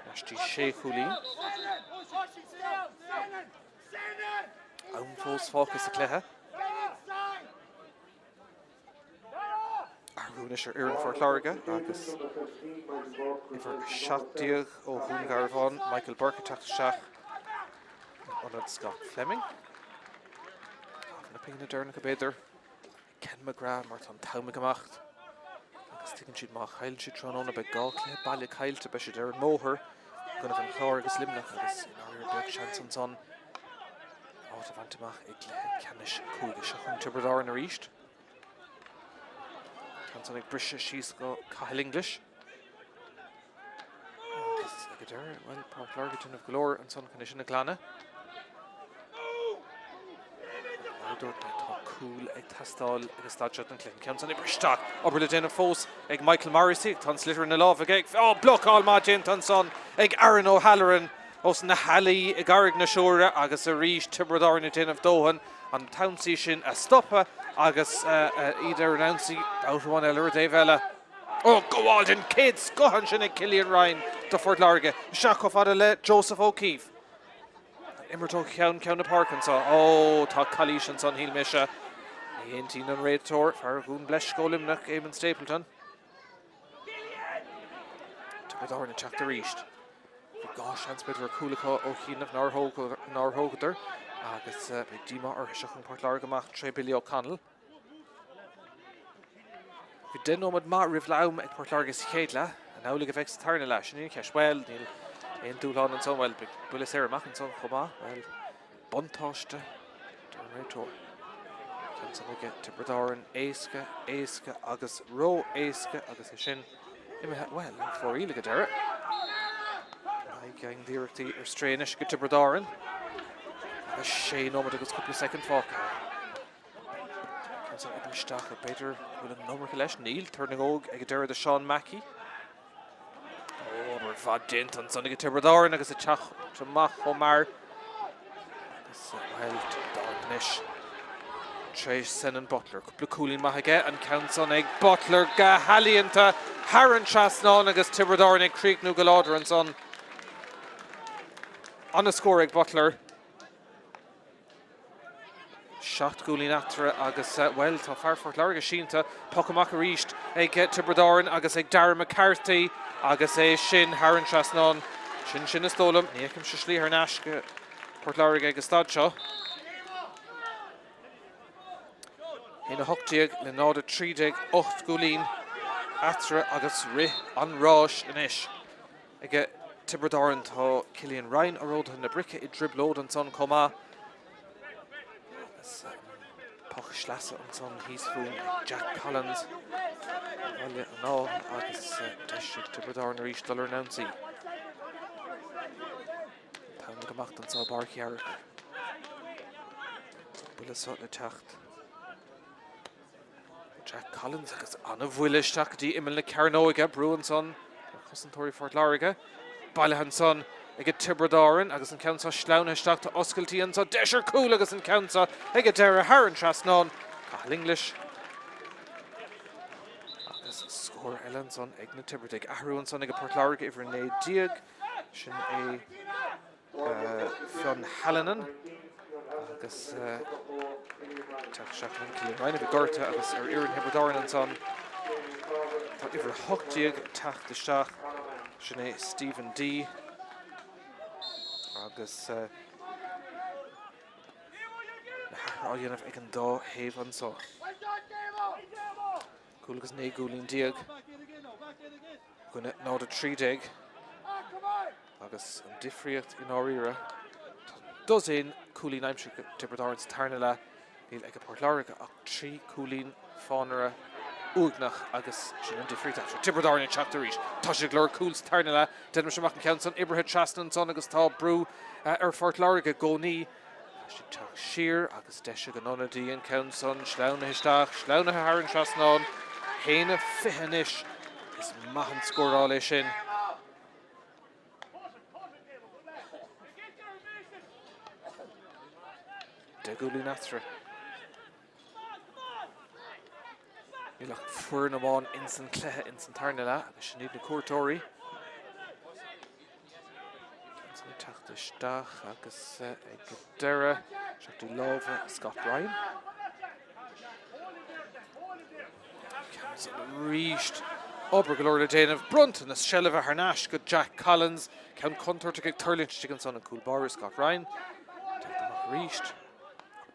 Leistí sé chúlín. Ann fós fácas a cléthe. Arúnis ar Árann Fort Láirge agus ifar seachtaíoch ó Dungarvan Michael Burke teach anad Scott Fleming. Na pingna dearna go beidir Ken McGrath mar tan taimig amacht. Agus tuigeann siad má chail siad trónóna be gá clé bailile cailte be siad ar an móthir gona bhan chlár agus limnach agus in áir beag seansan son áit a bhaintach ag le ceannis cúige se chun Tiobraid na ríist. Canson ag brise síos go caithil English. Agus ag a deire, well, Páirc Láirge tunmh golóir an son chun sin na glanna. Dúirt tá cúil ag testáil agus stáidseat an cluichn. Canson ag bristeach obair le déanamh fós ag Michael Morrissey tan sliotar na lámh ag blochál má déan tan son ag Árann O'Halloran os na halaí ag airg na seóra agus a ríis Tiobraid na déanamh dóhan an townsaí sin a stoppa agus idir an ansaí áháin eile a Dave eile. Oh, goháilin kids gohan sin ag Cillian Ryan do Fort Láirge. Seacha fada le Joseph O'Keefe. Immertóg ceann na Parkinson. Oh, tá Calís an son híl meise. Éontí an réadtóir fear gún bleis scólimnach Éamon Stapleton. Tiobraid na teachta ríist. Gá seans beidir cúlacha ó chinach nár agus beag díma ar seach an Páirc Láirge amach tre Billy O'Connell. Bhí den nómad má rih leam ag Páirc Láirge sa chéad le an álaigh a bheith sa tarna leis sin ceis well níl éon dúláán an son well bulas ar amach an son chomá well buntáiste ar an réadtóir. Canson aige Tiobraid éasca agus ró éasca agus é sin well Foríl go deire. Gang díreachtaí ar stréanis go Tiobraid agus sé nómad agus cúpla second fáca. Canson ag bristeach a beidir bhfuil an nómar go leis níl turning óg ag a deire de Sean Mackie. Mar fad dint an son ag Tiobraid agus a teach chomar agus well Tiobraid inis tre Senan Butler cúpla cúlín maith aige an Canson ag Butler ga halíonnta Árann Trasnán agus Tiobraid ag críochnú go láidir an son on a score ag Butler. Shot Gúlín Atra agus well tá Fhearchair Láirge sínta Pocamach a ríist ag Tibredáin agus ag Darragh McCarthy agus é sin Árann Trasnán sin is tólam nícham se slí ar náis go Páirc Láirge agus stad seo. Ina hochtíag le náda 38 Gúlín Atra agus ri an ráis inis. Ag Tibredáin tá Cillian Ryan a ród na brice I driblód an son comá. Pach Slasa an son hís fún Jack Collins. Well ná agus deisig Tibredáin a ríist dul ar nánsí. Tá gomacht an sá Fhearchair. Bula sot le techt. Jack Collins agus anna bhuileisteach dí imime le Carnóige brúan son Chosantóirí Páirc Láirge. Bailhan son ag Tibredáin agus an countsa sleánaisteach tá oscailtí an sa deisir cool agus an countsa ag deire Árann Trasnán Cathal English. Agus scór Ellen son ag na Tibredaig ahrúan son ag Páirc Láirge ifir né diag sin é Fionn Hallinan agus teach seachlan Cillian Ryan a gorta agus ar Iarrainn Tibredáin an son tá ifir hochtíag teach isteach sin é Stephen D. agus áhéanamh ag an dá héamh an só. Cúil agus né Gúlín diag gona náda 30 agus an difriocht in áíire. Dos éon cúlín aimsir Tibredáin sa tarna le níl ag Páirc Láirge ach 3 cúlín fánara úgnach agus sin an difriocht Tibredáin in teachta rís. Tá sé glór cúil sa tarna le denmar semach an count son Ibrahid Trasnan son agus tá brú ar Páirc Láirge gcónaí. Si teach siar agus deise go nonadí an count son sleánaisteach sleánathe Árann Trasnán héana fihanis is maithan scóráil é sin. De Gúlín Atra. Nílach fuair amháin in san cléthe in san tarna le agus sin iad na cuairtóirí. San teachta isteach agus ag deire seachtú láimhe Scott Ryan. Ceann ríist obair go leor le déanamh brunt na seileamh ar náis go Jack Collins ceann contorta ag turlint an son an cúlbáir Scott Ryan. Teachtamach ríist.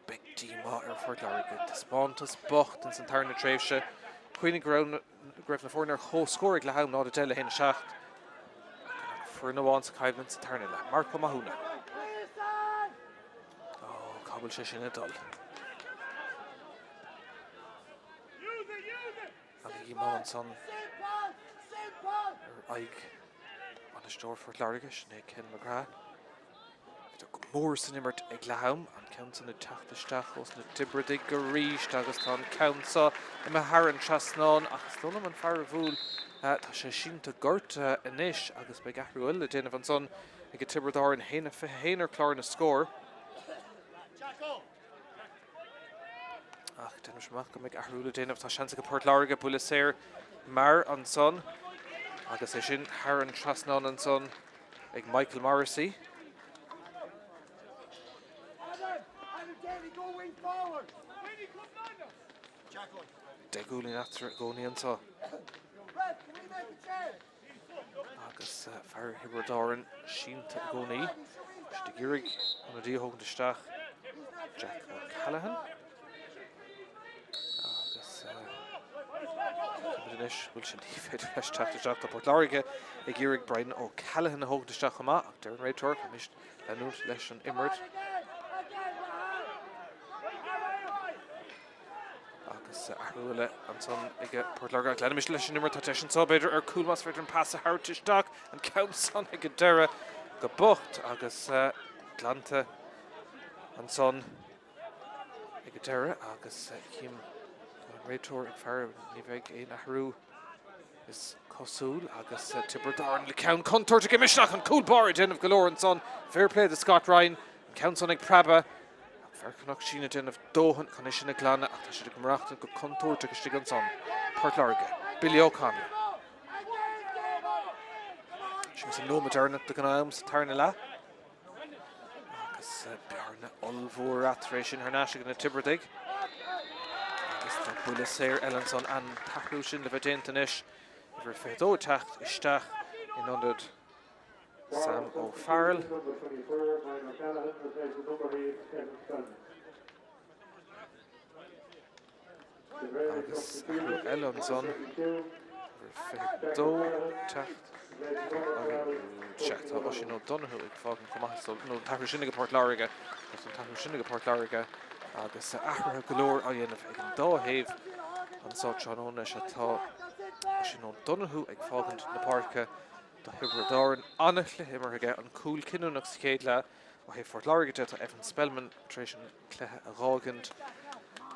Big díma ar Páirc Láirge Taspántas bocht in san tarna tréimhse. Cuoinnig greibh na fórnar chóscóir le ham náda deile hen seacht. Fuair na bháin sa caibhlann sa tarna le Marco Mahuna. Cabhail sé sin a dul. Agus í máin son ar aig an isteoir Páirc Láirge sin é Ken McGrath. Mór san immert ag leham an count san na teachtasteach os na Tibredaig go ríist agus tá an countsa imime Árann Trasnán agus dónam an fear bhúil tá sé sínta gorta inis agus be gahrúil le déanamh an son ag Tibredáin héanaar clár na scór. Ach déanamh semach go ag ahrúil le déanamh tá seansa go Páirc Láirge bula séir mar an son agus é sin Árann Trasnán an son ag Michael Morrissey. De Gúlín Atra gcónaí an tá. Agus fear Tibredáin sínta gcónaí. De Gúrig an a dí thógann isteach Jack O'Callaghan. Agus inis bhfuil sin féidir leis teachtasteach tá Páirc Láirge ag Gúrig Brian O'Callaghan a thógann isteach chumá ach deir an réiteoir a mist leanúint leis an immert. Ahrúile an son ag Páirc Láirge leanana mis leis an immert tá teis an sábéidir ar cúlmas féidir an pasa háirtisteach an count son ag deire go bocht agus glanta an son ag deire agus cím réiteoir ag fear ní bheith éon ahrú is cosúil agus Tibredáin le count contorta go misteach an cúlbáir déanamh go leor an son fair play de Scott Ryan an count son ag praba. Fearchanach sína déanamh dóhan chun sin na glanna ach tá si go marachtain go contúirta go stig an son Páirc Láirge Billy O'Connor. Sin san nóid arnach do gan am sa tarna le. agus Bjarne Olvor atration Hernashig na Tiobraid. Agus tá Bula Sair Ellenson an tahrú sin le bheitdéntanish. Iver fedó tacht isteach in under Sam O'Farrell. Agus Ellenson fedó tacht. Check that was Donahue fágan comachtal nó tahrú sinna go Páirc Láirge tahrú sinna go Páirc Láirge agus ahra golóir a dhéanamh ag an dá-thaobh an sáteanóna se tá Donahue ag fágan na Páirce do Tiobraid annach le himmarthaige an cúil cinúnach sa chéad le ó hé Páirc Láirge de tá Evan Spellman tréis an clethe a rágant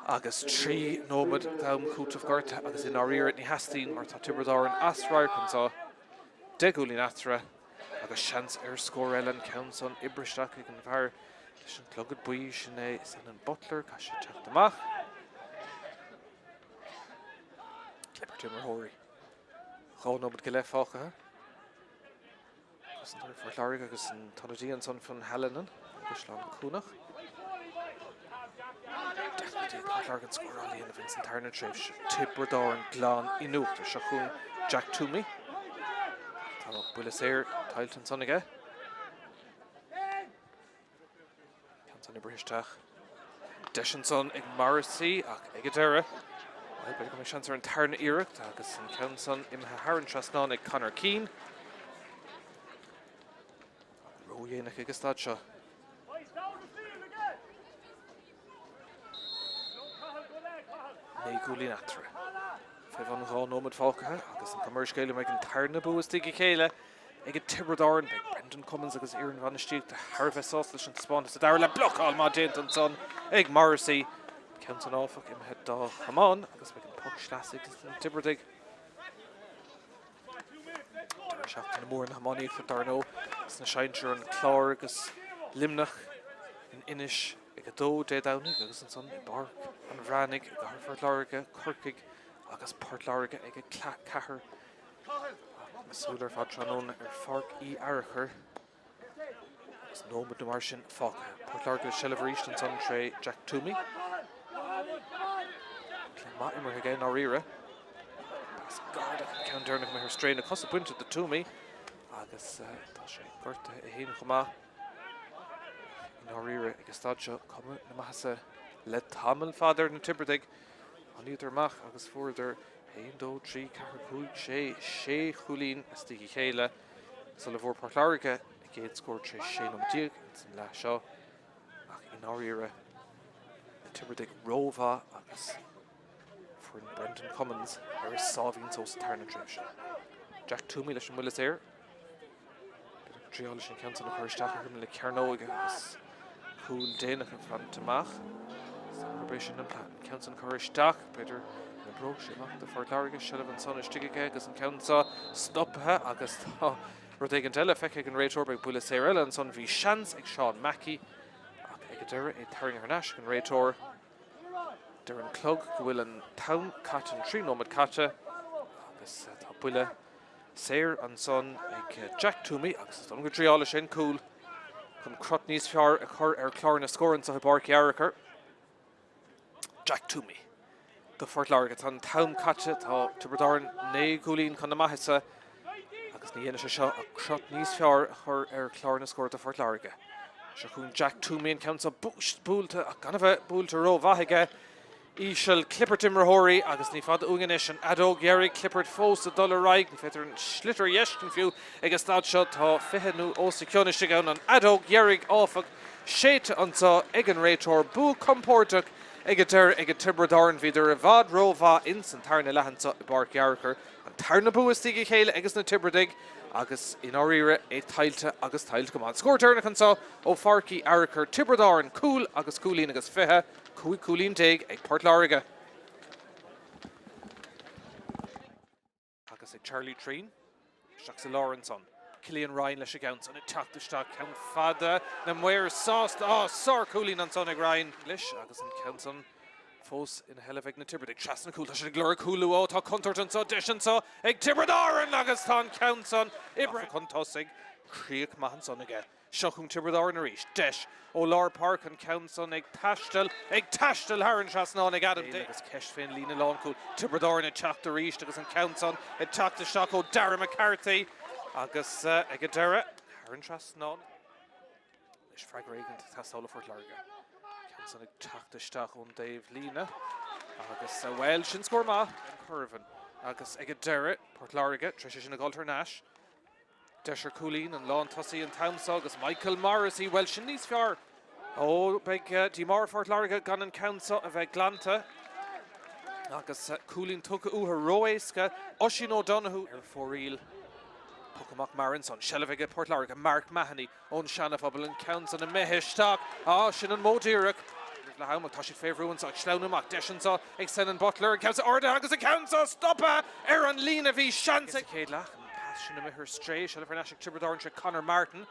agus trí nómad dam cútah garta agus in áíire ní hastín mar tá Tiobraid as ráircantá de gúlín atra agus seans scór eile an Council ibristeach ag an bhar leis an clogad buí sin é san an Butler cai sé teacht amach. Clipper Timmerhory. Cháinómad go le fácathe. Agus an Páirc Láirge agus an Tonadíon son fan Hallinan agus Slán Cúnach. Definitely Páirc Láirge an scór á líana a Vincent Tarna tréimh Tiobraid glán inúcht a seachún Jack Toomey. Bula Sair Tailton son aige. Council ibristeach. Deisian son ag Morrissey ach ag deire. Beidh go seansar an Tarna iirecht agus an Council imthe Árann trasnán ag Conor Keane. Ró dhéanach ag stad seo. Né gúlín atra. Feh an nómad fácathe agus an commercial meid an Tarna buas dige chéile ag an Tiobraid beag Brendan Cummins agus Árann van Stieg de Harveh sás leis an spáin sa dair le blockál má déint an son ag Morrissey ceant an áfach imthe dá chamán agus beag an puck slasig an Tiobraid. Dar seach an mór an chamánaí fa darnó agus na seinseir an clár agus limnach in inis ag a dó dé danig agus an son i Páirc an bhranig ag Páirc Láirge Corcaig agus Páirc Láirge ag a cahar masúlar fad trónóna Fhearchair Fhearchair agus nómad na mar sin fácathe. Páirc Láirge sellh ríist an son tré Jack Toomey. Cléimá imar ag á riire. Pas garda ceann dearnach me strain a cos a buinte de Toomey agus tá sé gorta a héana chumá. In á riire ag stad seo cuma na maithasa le tamil fadar na Tiobraid an idirmach agus fuaidir 1, 2, 3, 4, 5, 6 chulín is tigi chéile so le bhór Páirc Láirge ag géad scóir sé 6 san le seo ach in áíire na Tiobraid rómha agus fuair Brendan Cummins ar is sábhín sós Tarna tréimh. Jack Toomey leis an Bula Sair. Tríála sin ceantar na chuiristeach le cearnóige agus cúil déanach an fantamach. Celebration and plan. Counts and courage dark, better the broch, the Páirc Láirge, Shell and Son, Stigagas and Counts stop her, August, Rodagan Della, Fekeg and Raytor by Bula Sair and Son V. Shans, Eg Sean Mackey, Egadera, a Tarring Hernash and Raytor, Darren Klug, Will and Town, Cat and Tree, Nomad Kata, August, Bula Sair and Son, Jack Toomey, August, Dungarvan Triala Shen Cool, come Crotney's Far, a Cor, Clarna score and so Páirc Láirge. Jack Toomey. The Páirc Láirge an town catcha tá Tiobraid né gúlín chun na maithasa agus ní dhéana se seo a crot níos fearr chur chlár na scóir de Páirc Láirge. Se chun Jack Toomey an count a búlta a gan bheith búlta ró bhaithe Ísisiil Clipper Timmerhory agus ní fad uganis an adóg Gary Clippert fós a dul raig ní féidir an slitter yeiscin fiú agus stad seo tá fiheadnú ó siciúne sig an adóg Gary áfach séite ansá ag an réitor bú compórtach ag a Tiobraid viidir a bhd rómha in san Tarna lehananta i Páirc Láirge an Tarna buas tige chéile agus na Tiobraid agus in áíire é tailte agus tailte gomáin. Scóir dearnach ansá ó Fhearchair Fhearchair Tiobraid cúil agus cúlín agus fithe cúlín déag ag Páirc Láirge. Agus ag Charlie Treen, Seach sa Lawrenson, Cillian Ryan leis a gceann san i teachtaiste ceann fada na muir sást sár cúlín an son ag Ryan leis agus an ceann son fós in hella ag na Tiobraid tras na cúil tá sé glóir cúlú ó tá contort an so deisian so ag Tiobraid agus tá ceann son ibre chun tosig críoch maithan son aige Seachún Tiobraid na rís. Deis ó Lár Páirc an Council ag tastal Árann Trasnán ag Adam Day. Agus ceis féin lína lán cool. Tiobraid na Tráchtaire rís agus an Council ag Tráchtaire Seach ó Dara McCarthy agus ag Dara Árann Trasnán. Is Fraher igen tastal for Láirge. Council ag Tráchtaire Seach ó Dave lína agus Welsh in Scorma and Curvin. Agus ag Dara Port Láirge Trisha sin ag Altar Nash. Desher Coolín and Lán Tussy and Townsall agus Michael Morrissey Welsh in níos fear. Oh, big Dímar Fort Láirge gan an Council of Glanta. Agus Coolín tuca uha roéisca Oisin O'Donoghue Foríl Pucamak Marinson Shellavig Port Láirge Mark Mahoney on Shanafabel and Council and Mehishtak Shin and Modiric Drisleáin tá si féhrún ag Slánamach Deishansa ag Senan Butler and Council Orda agus a Council stoppa Árann Lína bhí Shansa Céadlach Sinna me her stray, shall for Nashik Tiobraid and Connor Martin.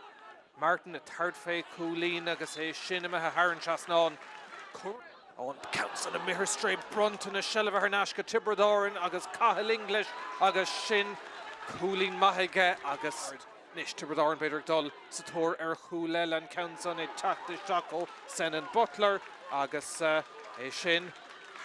Martin a third fake Coolín agus é sinna me Árann Trasnán. On Council a Miher stray Brunton a shell of her Nashka Tiobraid agus Cahill English agus Shin Coolín Mahige agus Nish Tiobraid Bedrick Dull Sator Chulel and Council a Tráchtaire Seach Senan Butler agus Shin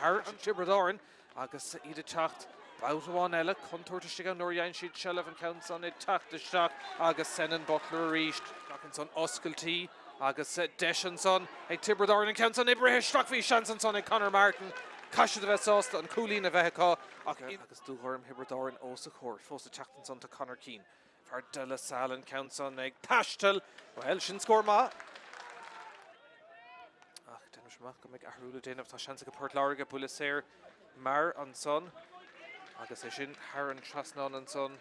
Árann Tiobraid agus Ida Tacht. Boutawan Ella, Contour to Shigan Norian Sheet Shelf and Counts on it, Tráchtaire Seach, Agus Senan Butler reached, Dawkinson Osculty, Agus Deshanson, a Tiobraid and Counts on Ibrahim Stockvey Shanson and Connor Martin, Kasha the Vesost and Coolín of Vehica, Agus Dungarvan Tiobraid and Osakor, Fosta Chactonson to Connor Keane, Fardella Sal and Counts on a Tashtel, Welsh in Scorma. Dennis Mach, make a Harula Din of Tashanska Port Láirge, Bullasair, Mar and Son. Agus é sin Árann Trasnán an son